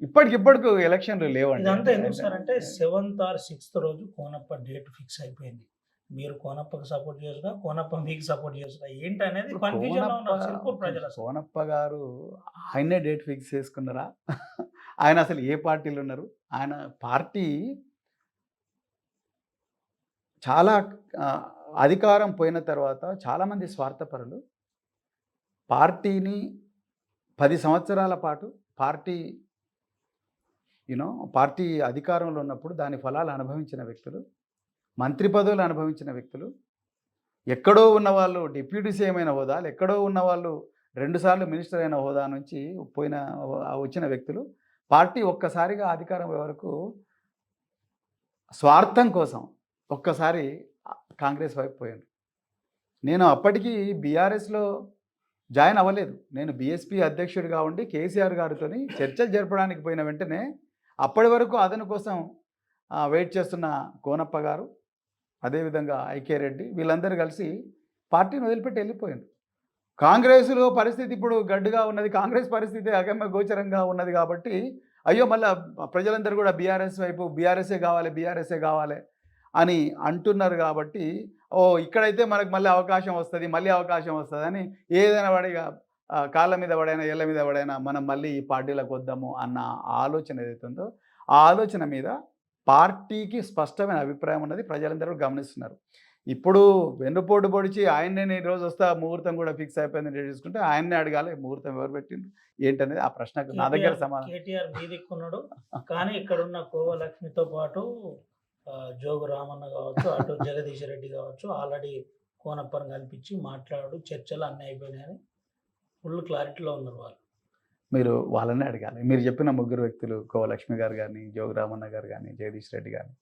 ఇప్పటికిప్పటికి ఎలక్షన్లు లేవండి. ఇదంతా ఎందుకు సార్ అంటే 7th or 6th రోజు కోనప్ప డేట్ ఫిక్స్ అయిపోయింది. మీరు కోనప్పకి సపోర్ట్ చేస్తున్నా, కోనప్ప మీకు సపోర్ట్ చేస్తున్నా, ఏంటి అనేది కన్ఫ్యూజన్లో ఉన్నారు సిర్పూర్ ప్రజలు. కోనప్ప గారు ఆయనే డేట్ ఫిక్స్ చేసుకున్నారా? ఆయన అసలు ఏ పార్టీలు ఉన్నారు? ఆయన పార్టీ చాలా అధికారం పోయిన తర్వాత చాలామంది స్వార్థపరులు పార్టీని 10 సంవత్సరాల పాటు పార్టీ అధికారంలో ఉన్నప్పుడు దాని ఫలాలు అనుభవించిన వ్యక్తులు, మంత్రి పదవులు అనుభవించిన వ్యక్తులు, ఎక్కడో ఉన్నవాళ్ళు డిప్యూటీ సీఎం అయిన హోదాలు, ఎక్కడో ఉన్నవాళ్ళు 2 సార్లు మినిస్టర్ అయిన హోదా నుంచి వచ్చిన వ్యక్తులు పార్టీ ఒక్కసారిగా అధికారం వరకు స్వార్థం కోసం ఒక్కసారి కాంగ్రెస్ వైపు పోయాను. నేను అప్పటికి బీఆర్ఎస్లో జాయిన్ అవ్వలేదు. నేను బీఎస్పీ అధ్యక్షుడిగా ఉండి కేసీఆర్ గారితో చర్చలు జరపడానికి పోయిన వెంటనే అప్పటి వరకు అతని కోసం వెయిట్ చేస్తున్న కోనప్ప గారు అదేవిధంగా ఐకే రెడ్డి వీళ్ళందరూ కలిసి పార్టీని వదిలిపెట్టి వెళ్ళిపోయారు. కాంగ్రెస్లో పరిస్థితి ఇప్పుడు గడ్డుగా ఉన్నది, కాంగ్రెస్ పరిస్థితి అగమ్య గోచరంగా ఉన్నది కాబట్టి అయ్యో మళ్ళీ ప్రజలందరూ కూడా బీఆర్ఎస్ వైపు బీఆర్ఎస్ఏ కావాలి అని అంటున్నారు కాబట్టి ఇక్కడైతే మనకు మళ్ళీ అవకాశం వస్తుంది అని ఏదైనా పడిగా కాళ్ళ మీద పడైనా ఏళ్ళ మీద పడైనా మనం మళ్ళీ ఈ పార్టీలకు వద్దాము అన్న ఆలోచన ఏదైతే ఉందో ఆ ఆలోచన మీద పార్టీకి స్పష్టమైన అభిప్రాయం ఉన్నది, ప్రజలందరూ గమనిస్తున్నారు. ఇప్పుడు వెన్నుపోటు పొడిచి ఆయన్నే ఈరోజు వస్తా ముహూర్తం కూడా ఫిక్స్ అయిపోయింది చూసుకుంటే ఆయన్నే అడగాలి ముహూర్తం ఎవరు పెట్టిండ్రు ఏంటనేది ఆ ప్రశ్నకు నా దగ్గర సమాధానం. కేటీఆర్ మీదిక్కున్నాడు కానీ ఇక్కడున్న కోవలక్ష్మితో పాటు జోగు రామన్న కావచ్చు, అటు జగదీష్ రెడ్డి కావచ్చు, ఆల్రెడీ కోనప్పని కల్పించి మాట్లాడు చర్చలు అన్నీ అయిపోయినాయని ఫుల్ క్లారిటీలో ఉన్నారు వాళ్ళు. మీరు వాళ్ళనే అడగాలి. మీరు చెప్పిన ముగ్గురు వ్యక్తులు కోవలక్ష్మి గారు కానీ, జోగు రామన్న గారు కానీ, జగదీష్ రెడ్డి కానీ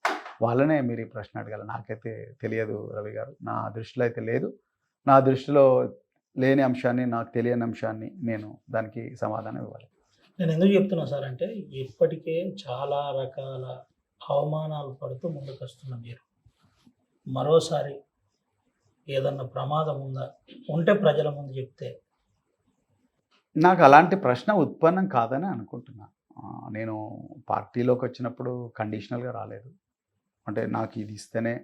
వాళ్ళనే మీరు ఈ ప్రశ్న అడగాలి. నాకైతే తెలియదు రవి గారు, నా దృష్టిలో అయితే లేదు. నా దృష్టిలో లేని అంశాన్ని, నాకు తెలియని అంశాన్ని నేను దానికి సమాధానం ఇవ్వాలి. నేను ఎందుకు చెప్తున్నా సార్ అంటే ఇప్పటికే చాలా రకాల అవమానాలు పడుతూ ముందుకు వస్తున్న మీరు మరోసారి ఏదన్నా ప్రమాదం ఉంటే ప్రజల ముందు చెప్తే. నాకు అలాంటి ప్రశ్న ఉత్పన్నం కాదని అనుకుంటున్నాను. నేను పార్టీలోకి వచ్చినప్పుడు కండిషనల్గా రాలేదు. అంటే నాకు ఇది ఇస్తేనే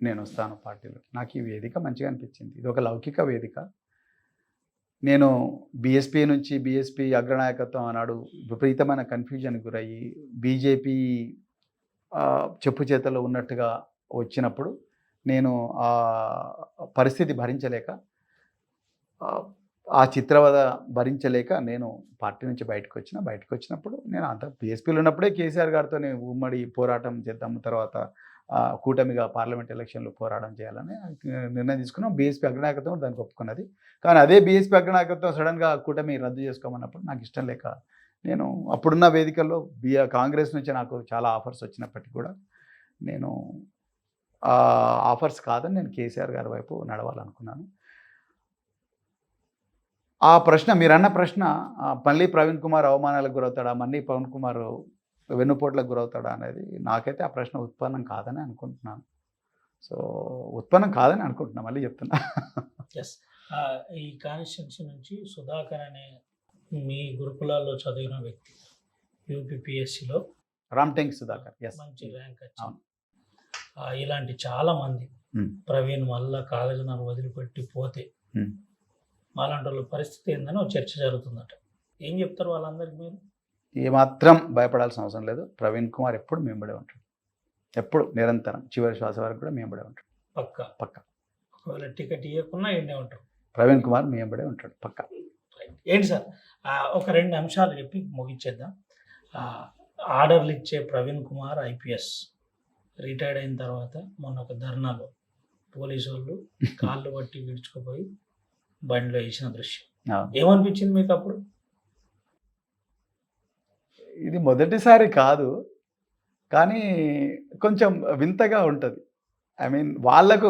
నేను వస్తాను పార్టీలోకి. నాకు ఈ వేదిక మంచిగా అనిపించింది. ఇది ఒక లౌకిక వేదిక. నేను బీఎస్పీ అగ్రనాయకత్వం అన్నాడు విపరీతమైన కన్ఫ్యూజన్కి గురయ్యి బీజేపీ చెప్పు చేతల్లో ఉన్నట్టుగా వచ్చినప్పుడు నేను ఆ పరిస్థితి భరించలేక, ఆ చిత్రవద భరించలేక నేను పార్టీ నుంచి బయటకు వచ్చినప్పుడు నేను అంత బీఎస్పీలో ఉన్నప్పుడే కేసీఆర్ గారితో ఉమ్మడి పోరాటం చేద్దాము, తర్వాత కూటమిగా పార్లమెంట్ ఎలక్షన్లో పోరాటం చేయాలని నిర్ణయం తీసుకున్నాం. బీఎస్పీ అగ్రనాయకత్వం దానికి ఒప్పుకున్నది. కానీ అదే బీఎస్పీ అగ్రనాయకత్వం సడన్గా కూటమి రద్దు చేసుకోమన్నప్పుడు నాకు ఇష్టం లేక నేను అప్పుడున్న వేదికల్లో కాంగ్రెస్ నుంచి నాకు చాలా ఆఫర్స్ వచ్చినప్పటికీ కూడా నేను ఆఫర్స్ కాదని నేను కేసీఆర్ గారి వైపు నడవాలనుకున్నాను. ఆ ప్రశ్న మీరన్న ప్రశ్న మళ్ళీ ప్రవీణ్ కుమార్ అవమానాలకు గురవుతాడా, మళ్ళీ పవన్ కుమార్ వెన్నుపోట్లకు గురవుతాడా అనేది నాకైతే ఆ ప్రశ్న ఉత్పన్నం కాదని అనుకుంటున్నాను. సో ఉత్పన్నం కాదని అనుకుంటున్నాను, మళ్ళీ చెప్తున్నా. ఎస్, ఈ కాన్స్టిట్యున్సీ నుంచి సుధాకర్ అనే మీ గురుకులాల్లో చదివిన వ్యక్తి యూపీపీఎస్సీలో రామ్టెంక్ సుధాకర్ మంచి ర్యాంక్ వచ్చింది. ఇలాంటి చాలా మంది ప్రవీణ్ వల్ల కాగజనగర్ వదిలిపెట్టి పోతే అలాంటి వాళ్ళ పరిస్థితి ఏందని ఒక చర్చ జరుగుతుందట. ఏం చెప్తారు వాళ్ళందరికీ మీరు? ఏమాత్రం భయపడాల్సిన అవసరం లేదు. ప్రవీణ్ కుమార్ ఎప్పుడు మేంబడే ఉంటాడు, ఎప్పుడు నిరంతరం చివరి శ్వాస వరకు కూడా మేంబడే ఉంటాడు. పక్క ఒకవేళ టికెట్ ఇవ్వకున్నా ఎండే ఉంటాడు. ప్రవీణ్ కుమార్ మేంబడే ఉంటాడు పక్క. ఏంటి సార్ ఒక 2 అంశాలు చెప్పి ముగించేద్దాం. ఆర్డర్లు ఇచ్చే ప్రవీణ్ కుమార్ ఐపీఎస్ రిటైర్డ్ అయిన తర్వాత మొన్న ఒక ధర్నాలో పోలీసు వాళ్ళు కాళ్ళు పట్టి విడుచుకుపోయి బండిలో వేసిన దృశ్యం ఏమనిపించింది మీకు అప్పుడు? ఇది మొదటిసారి కాదు, కానీ కొంచెం వింతగా ఉంటుంది. ఐ మీన్ వాళ్ళకు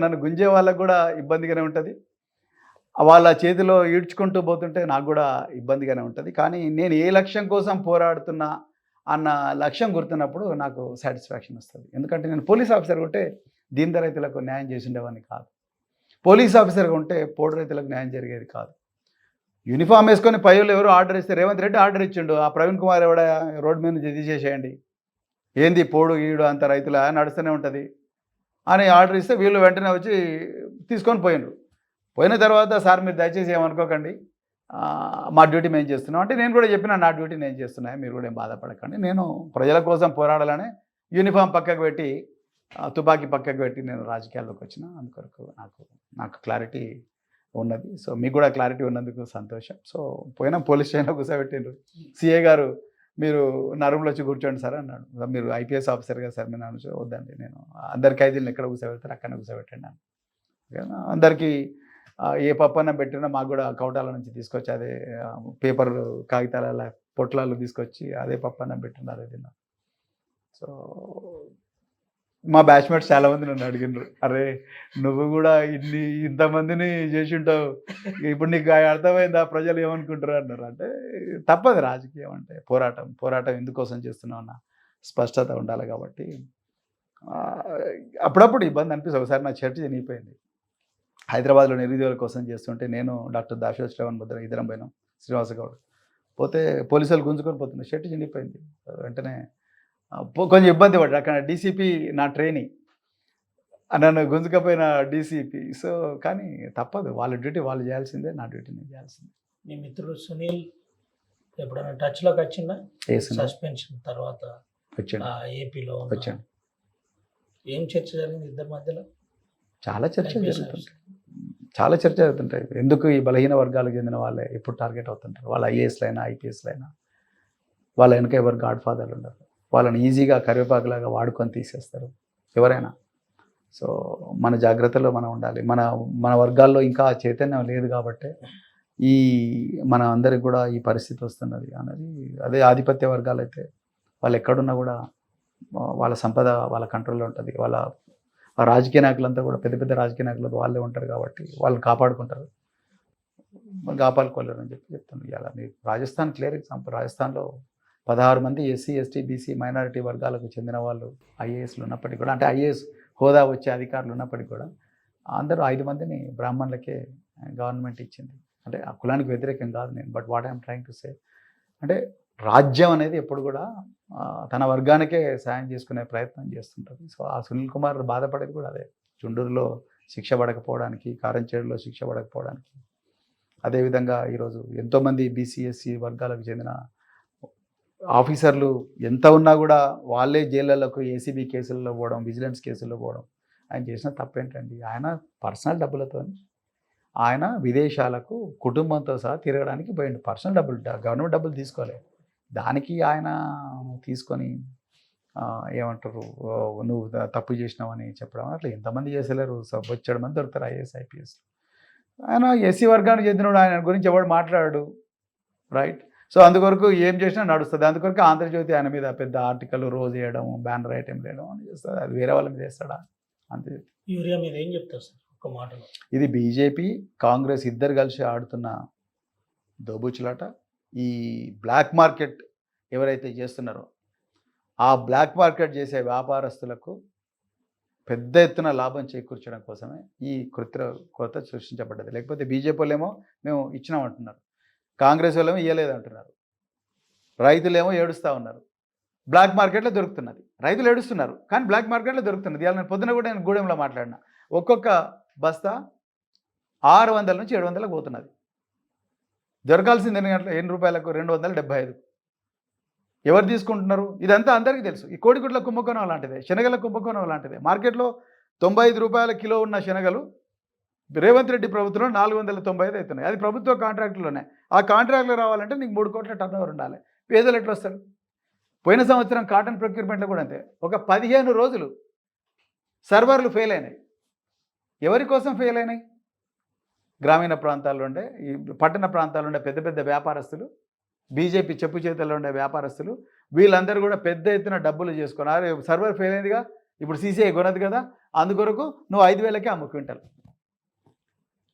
నన్ను గుంజే వాళ్ళకు కూడా ఇబ్బందిగానే ఉంటుంది, వాళ్ళ చేతిలో ఈడ్చుకుంటూ పోతుంటే నాకు కూడా ఇబ్బందిగానే ఉంటుంది. కానీ నేను ఏ లక్ష్యం కోసం పోరాడుతున్నా అన్న లక్ష్యం గుర్తున్నప్పుడు నాకు సాటిస్ఫాక్షన్ వస్తుంది. ఎందుకంటే నేను పోలీస్ ఆఫీసర్గా ఉంటే దీన రైతులకు న్యాయం చేసి ఉండేవాడిని కాదు, పోలీస్ ఆఫీసర్గా ఉంటే పోడు రైతులకు న్యాయం జరిగేది కాదు. యూనిఫామ్ వేసుకొని పైలు ఎవరు ఆర్డర్ ఇస్తే రేవంత్ రెడ్డి ఆర్డర్ ఇచ్చిండు, ఆ ప్రవీణ్ కుమార్ ఎవడ రోడ్డు మీద నుంచి తీసేసేయండి, ఏంది పోడు గీడు అంత రైతుల నడుస్తూనే ఉంటుంది అని ఆర్డర్ ఇస్తే వీళ్ళు వెంటనే వచ్చి తీసుకొని పోయిన తర్వాత సార్ మీరు దయచేసి ఏమనుకోకండి, మా డ్యూటీ మేము చేస్తున్నాం అంటే నేను కూడా చెప్పిన నా డ్యూటీ నేను చేస్తున్నా, మీరు కూడా ఏం బాధపడకండి, నేను ప్రజల కోసం పోరాడాలని యూనిఫామ్ పక్కకు పెట్టి తుపాకీ పక్కకు పెట్టి నేను రాజకీయాల్లోకి వచ్చిన. అందుకొరకు నాకు క్లారిటీ ఉన్నది. సో మీకు కూడా క్లారిటీ ఉన్నందుకు సంతోషం. సో పోలీస్ స్టేషన్లో కూర్చోబెట్టిండ్రు, సిఏ గారు మీరు నా రూమ్లో వచ్చి కూర్చోండి సార్ అన్నాడు. మీరు ఐపీఎస్ ఆఫీసర్ కదా సార్, మీరు వద్దండి, నేను అందరి ఖైదీలను ఎక్కడ కూర్చోబెడతారు అక్కడ కూర్చోబెట్టండి అన్నాను. అందరికీ ఏ పప్పన్న పెట్టినా మాకు కూడా కౌటాల నుంచి తీసుకొచ్చి అదే పేపర్ కాగితాల పొట్లాలు తీసుకొచ్చి అదే పప్పన్న పెట్టిండు, అదే తిన్నా. సో మా బ్యాచ్మేట్స్ చాలామంది నన్ను అడిగినారు, అరే నువ్వు కూడా ఇంతమందిని చేసి ఉంటావు, ఇప్పుడు నీకు అర్థమైందా ప్రజలు ఏమనుకుంటారు అన్నారు. అంటే తప్పదు, రాజకీయం అంటే పోరాటం ఎందుకోసం చేస్తున్నావు అన్న స్పష్టత ఉండాలి. కాబట్టి అప్పుడప్పుడు ఇబ్బంది అనిపిస్తుంది. ఒకసారి నా షర్ట్ చినిగిపోయింది. హైదరాబాద్లో నిరుద్యోగుల కోసం చేస్తుంటే నేను డాక్టర్ దాశరథి శ్రవణ్ భద్ర ఇద్దరం పోయినాం, శ్రీనివాస గౌడ్. పోతే పోలీసులు గుంజుకొని పోతున్నారు, షర్ట్ చినిగిపోయింది. వెంటనే కొంచెం ఇబ్బంది పడ్డాడు. అక్కడ డీసీపీ నా ట్రైనీ, నన్ను గుంజుకపోయిన డీసీపీ. సో కానీ తప్పదు, వాళ్ళ డ్యూటీ వాళ్ళు చేయాల్సిందే, నా డ్యూటీ నేను చేయాల్సిందే. మీ మిత్రుడు సునీల్ ఎప్పుడైనా టచ్లోకి వచ్చిందా? సస్పెన్షన్ తర్వాత వచ్చాను, ఏపీలో వచ్చాను. ఏం చర్చ జరిగింది ఇద్దరి మధ్యలో? చాలా చర్చలు జరుగుతుంటాయి, చాలా చర్చ జరుగుతుంటాయి. ఎందుకు ఈ బలహీన వర్గాలకు చెందిన వాళ్ళే ఎప్పుడు టార్గెట్ అవుతుంటారు. వాళ్ళ ఐఏఎస్లు అయినా ఐపీఎస్లు అయినా వాళ్ళ వెనక ఎవరు గాడ్ ఫాదర్లు ఉండరు. వాళ్ళని ఈజీగా కరివేపాకులాగా వాడుకొని తీసేస్తారు ఎవరైనా. సో మన జాగ్రత్తలో మనం ఉండాలి. మన వర్గాల్లో ఇంకా చైతన్యం లేదు కాబట్టి ఈ మన అందరికి కూడా ఈ పరిస్థితి వస్తున్నది అనేది. అదే ఆధిపత్య వర్గాలు అయితే వాళ్ళు ఎక్కడున్నా కూడా వాళ్ళ సంపద వాళ్ళ కంట్రోల్లో ఉంటుంది. వాళ్ళ రాజకీయ నాయకులంతా కూడా పెద్ద పెద్ద రాజకీయ నాయకులు వాళ్ళే ఉంటారు కాబట్టి వాళ్ళని కాపాడుకుంటారు. కాపాడుకోలేరు అని చెప్తాను. ఇలా మీకు రాజస్థాన్ క్లియర్ ఎగ్జాంపుల్. రాజస్థాన్లో 16 మంది ఎస్సీ ఎస్టీ బీసీ మైనారిటీ వర్గాలకు చెందిన వాళ్ళు ఐఏఎస్లు ఉన్నప్పటికీ కూడా, అంటే ఐఏఎస్ హోదా వచ్చే అధికారులు ఉన్నప్పటికీ కూడా అందరూ 5 మందిని బ్రాహ్మణులకే గవర్నమెంట్ ఇచ్చింది. అంటే ఆ కులానికి వ్యతిరేకం కాదు నేను, but what I'm trying to say అంటే రాజ్యం అనేది ఎప్పుడు కూడా తన వర్గానికే సాయం చేసుకునే ప్రయత్నం చేస్తుంటుంది. సో ఆ సునీల్ కుమార్ బాధపడేది కూడా అదే. చుండూరులో శిక్ష పడకపోవడానికి, కారంచేడులో శిక్ష పడకపోవడానికి. అదేవిధంగా ఈరోజు ఎంతోమంది బీసీ ఎస్సీ వర్గాలకు చెందిన ఆఫీసర్లు ఎంత ఉన్నా కూడా వాళ్ళే జైళ్ళకు ఏసీబీ కేసుల్లో పోవడం, విజిలెన్స్ కేసుల్లో పోవడం. ఆయన చేసిన తప్పేంటండి? ఆయన పర్సనల్ డబ్బులతో ఆయన విదేశాలకు కుటుంబంతో సహా తిరగడానికి పోయిండు. పర్సనల్ డబ్బులు, గవర్నమెంట్ డబ్బులు తీసుకోలేదు. దానికి ఆయన తీసుకొని ఏమంటారు నువ్వు తప్పు చేసినావని చెప్పడం, అట్లా ఎంతమంది చేసేలేరు. బొచ్చెడు మంది దొరుకుతారు ఐఏఎస్ ఐపీఎస్. ఆయన ఎస్సీ వర్గానికి చెందినవాడు, ఆయన గురించి ఎవడు మాట్లాడాడు, రైట్? సో అందుకొరకు ఏం చేసినా నడుస్తుంది. అందుకొరకు ఆంధ్రజ్యోతి ఆయన మీద పెద్ద ఆర్టికల్ రోజు వేయడం, బ్యానర్ ఐటెం వేయడం అని చేస్తుంది. అది వేరే వాళ్ళ మీద వేస్తాడా? అంతే. యూరియా మీద ఏం చెప్తారు సార్ ఒక మాటలో? ఇది బీజేపీ కాంగ్రెస్ ఇద్దరు కలిసి ఆడుతున్న దోబుచ్చులాట. ఈ బ్లాక్ మార్కెట్ ఎవరైతే చేస్తున్నారో ఆ బ్లాక్ మార్కెట్ చేసే వ్యాపారస్తులకు పెద్ద ఎత్తున లాభం చేకూర్చడం కోసమే ఈ కొరత సృష్టించబడ్డది. లేకపోతే బీజేపీ వాళ్ళేమో మేము ఇచ్చినామంటున్నారు, కాంగ్రెస్ వాళ్ళేమో ఇవ్వలేదు అంటున్నారు, రైతులేమో ఏడుస్తూ ఉన్నారు. బ్లాక్ మార్కెట్లో దొరుకుతున్నది, రైతులు ఏడుస్తున్నారు కానీ బ్లాక్ మార్కెట్లో దొరుకుతున్నది. ఇవాళ నేను పొద్దున కూడా నేను గూడెంలో మాట్లాడినా, ఒక్కొక్క బస్తా 600 నుంచి 700 పోతున్నది. దొరకాల్సింది ఎన్ని రూపాయలకు? 275. ఎవరు తీసుకుంటున్నారు? ఇదంతా అందరికీ తెలుసు. ఈ కోడిగుడ్ల కుంభకోణం లాంటిదే, శనగల కుంభకోణం లాంటిదే. మార్కెట్లో 95 రూపాయల కిలో ఉన్న శనగలు రేవంత్ రెడ్డి ప్రభుత్వంలో 495 అవుతున్నాయి. అది ప్రభుత్వ కాంట్రాక్టులోనే. ఆ కాంట్రాక్టులు రావాలంటే నీకు 3 కోట్ల టర్నోవర్ ఉండాలి. పేదలు ఎట్లా వస్తారు? పోయిన సంవత్సరం కాటన్ ప్రొక్యూర్మెంట్లో కూడా అంతే. ఒక 15 రోజులు సర్వర్లు ఫెయిల్ అయినాయి. ఎవరి కోసం ఫెయిల్ అయినాయి? గ్రామీణ ప్రాంతాల్లో ఉండే, ఈ పట్టణ ప్రాంతాల్లో ఉండే పెద్ద పెద్ద వ్యాపారస్తులు, బీజేపీ చెప్పు చేతుల్లో ఉండే వ్యాపారస్తులు, వీళ్ళందరూ కూడా పెద్ద ఎత్తున డబ్బులు చేసుకుని, అరే సర్వర్ ఫెయిల్ అయిందిగా, ఇప్పుడు సీసీఐ కొనదు కదా, అందుకొరకు నువ్వు 5,000కే అమ్ము క్వింటల్.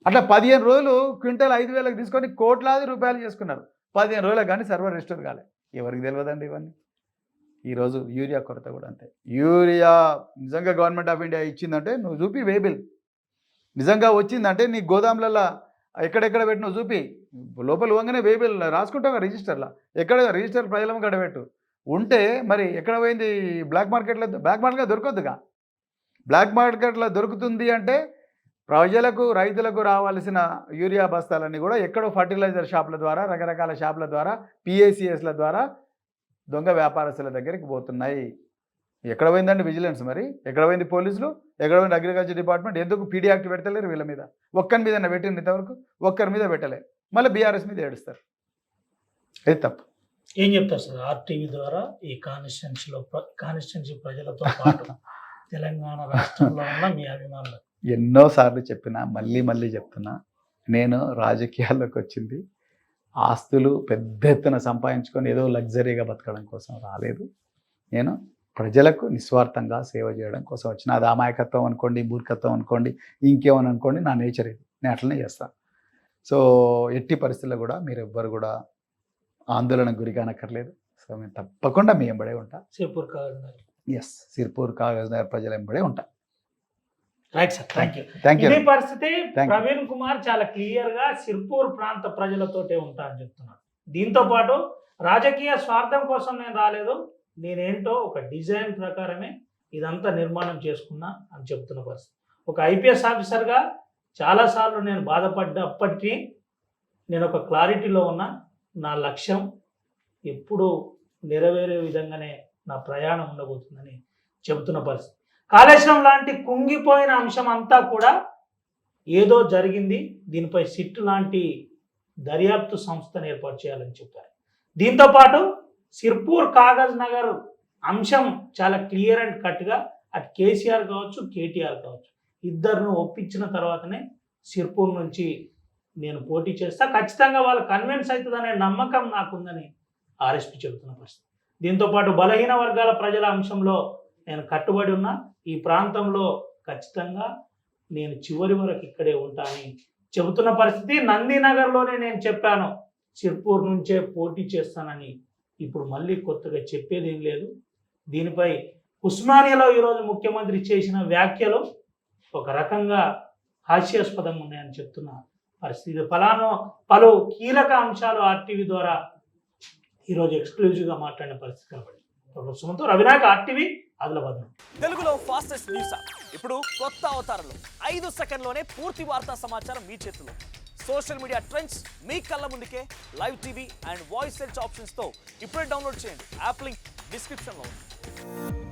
అట్లా 15 రోజులు క్వింటల్ 5,000కి తీసుకొని కోట్లాది రూపాయలు చేసుకున్నారు. 15 రోజులకు కానీ సర్వర్ రెస్టోర్ కాలే. ఎవరికి తెలియదండి ఇవన్నీ. ఈరోజు యూరియా కొరత కూడా అంతే. యూరియా నిజంగా గవర్నమెంట్ ఆఫ్ ఇండియా ఇచ్చిందంటే నువ్వు చూపి వేబిల్. నిజంగా వచ్చిందంటే నీ గోదాములలో ఎక్కడెక్కడ పెట్టిన చూపి, లోపల వంగనే వేబిల్ రాసుకుంటావు రిజిస్టర్లో, ఎక్కడ రిజిస్టర్ ప్రజలము గడబెట్టు ఉంటే మరి ఎక్కడ పోయింది? బ్లాక్ మార్కెట్లో దొరకద్దుగా. బ్లాక్ మార్కెట్లో దొరుకుతుంది అంటే ప్రజలకు, రైతులకు రావాల్సిన యూరియా బస్తాలన్నీ కూడా ఎక్కడో ఫర్టిలైజర్ షాపుల ద్వారా, రకరకాల షాపుల ద్వారా, పిఏసిఎస్ల ద్వారా దొంగ వ్యాపారస్తుల దగ్గరికి పోతున్నాయి. ఎక్కడ పోయిందండి విజిలెన్స్? మరి ఎక్కడ పోయింది పోలీసులు? ఎక్కడ పోయింది అగ్రికల్చర్ డిపార్ట్మెంట్? ఎందుకు పీడీ యాక్ట్ పెట్టలేరు వీళ్ళ మీద? ఒక్కరి మీద పెట్టింది ఇంతవరకు, ఒక్కరి మీద పెట్టలేదు. మళ్ళీ బీఆర్ఎస్ మీద ఏడుస్తారు. ఇది తప్పు. ఏం చెప్తారు సార్ ఆర్టీవీ ద్వారా ఈ కాన్స్టిట్యున్సీ ప్రజలతో పాటు తెలంగాణ రాష్ట్రంలో ఉన్న మీ అభిమానులు? ఎన్నోసార్లు చెప్పినా మళ్ళీ మళ్ళీ చెప్తున్నా, నేను రాజకీయాల్లోకి వచ్చింది ఆస్తులు పెద్ద ఎత్తున సంపాదించుకొని ఏదో లగ్జరీగా బతకడం కోసం రాలేదు. నేను ప్రజలకు నిస్వార్థంగా సేవ చేయడం కోసం వచ్చిన. అది అమాయకత్వం అనుకోండి, మూర్ఖత్వం అనుకోండి, ఇంకేమని అనుకోండి, నా నేచర్ ఇది. నేను అట్లనే చేస్తాను. సో ఎట్టి పరిస్థితుల్లో కూడా మీరు ఎవ్వరు కూడా ఆందోళనకు గురి కానక్కర్లేదు. సో నేను తప్పకుండా మీ వెంబడే ఉంటా. సేపూర్ కాగజ్ ఎస్, సిర్పూర్ కాగజ్ నగర్ ప్రజల వెంబడే ఉంటా. Right sir, thank you. Thank you. ఇదే పరిస్థితి Thank you. ప్రవీణ్ కుమార్ చాలా క్లియర్ గా సిర్పూర్ ప్రాంత ప్రజలతోటే ఉంటా అని చెప్తున్నాడు. దీంతో పాటు రాజకీయ స్వార్థం కోసం నేను రాలేదు, నేనేంటో ఒక డిజైన్ ప్రకారమే ఇదంతా నిర్మాణం చేసుకున్నా అని చెప్తున్న పరిస్థితి. ఒక ఐపీఎస్ ఆఫీసర్గా చాలాసార్లు నేను బాధపడ్డప్పటికీ నేను ఒక క్లారిటీలో ఉన్నా. నా లక్ష్యం ఎప్పుడు నెరవేరే విధంగానే నా ప్రయాణం ఉండబోతుందని చెబుతున్న పరిస్థితి. కాళేశ్వరం లాంటి కుంగిపోయిన అంశం అంతా కూడా ఏదో జరిగింది, దీనిపై సిట్ లాంటి దర్యాప్తు సంస్థను ఏర్పాటు చేయాలని చెప్పారు. దీంతోపాటు సిర్పూర్ కాగజ్ నగర్ అంశం చాలా క్లియర్ అండ్ కట్గా అటు కేసీఆర్ కావచ్చు, కేటీఆర్ కావచ్చు, ఇద్దరిని ఒప్పించిన తర్వాతనే సిర్పూర్ నుంచి నేను పోటీ చేస్తా, ఖచ్చితంగా వాళ్ళు కన్విన్స్ అవుతుందనే నమ్మకం నాకుందని ఆర్ఎస్పీ చెబుతున్న పరిస్థితి. దీంతోపాటు బలహీన వర్గాల ప్రజల అంశంలో నేను కట్టుబడి ఉన్నా, ఈ ప్రాంతంలో ఖచ్చితంగా నేను చివరి వరకు ఇక్కడే ఉంటా అని చెబుతున్న పరిస్థితి. నందినగర్లోనే నేను చెప్పాను సిర్పూర్ నుంచే పోటీ చేస్తానని, ఇప్పుడు మళ్ళీ కొత్తగా చెప్పేది ఏం లేదు. దీనిపై ఉస్మానియాలో ఈరోజు ముఖ్యమంత్రి చేసిన వ్యాఖ్యలు ఒక రకంగా హాస్యాస్పదంగా ఉన్నాయని చెప్తున్న పరిస్థితి. పలు కీలక అంశాలు ఆర్టీవీ ద్వారా ఈరోజు ఎక్స్క్లూజివ్గా మాట్లాడిన పరిస్థితి కనబడింది. సుమంతో, రవినాయక్, ఆర్టీవీ, ఆదిలాబాద్. తెలుగులో ఫాస్టెస్ట్ న్యూస్ యాప్ ఇప్పుడు కొత్త అవతారంలో 5 సెకండ్లోనే పూర్తి వార్తా సమాచారం మీ చేతిలో. సోషల్ మీడియా ట్రెండ్స్ మీ కళ్ళ ముందుకే live TV and voice search ఆప్షన్స్తో ఇప్పుడే డౌన్లోడ్ చేయండి. యాప్ లింక్ డిస్క్రిప్షన్లో ఉంది.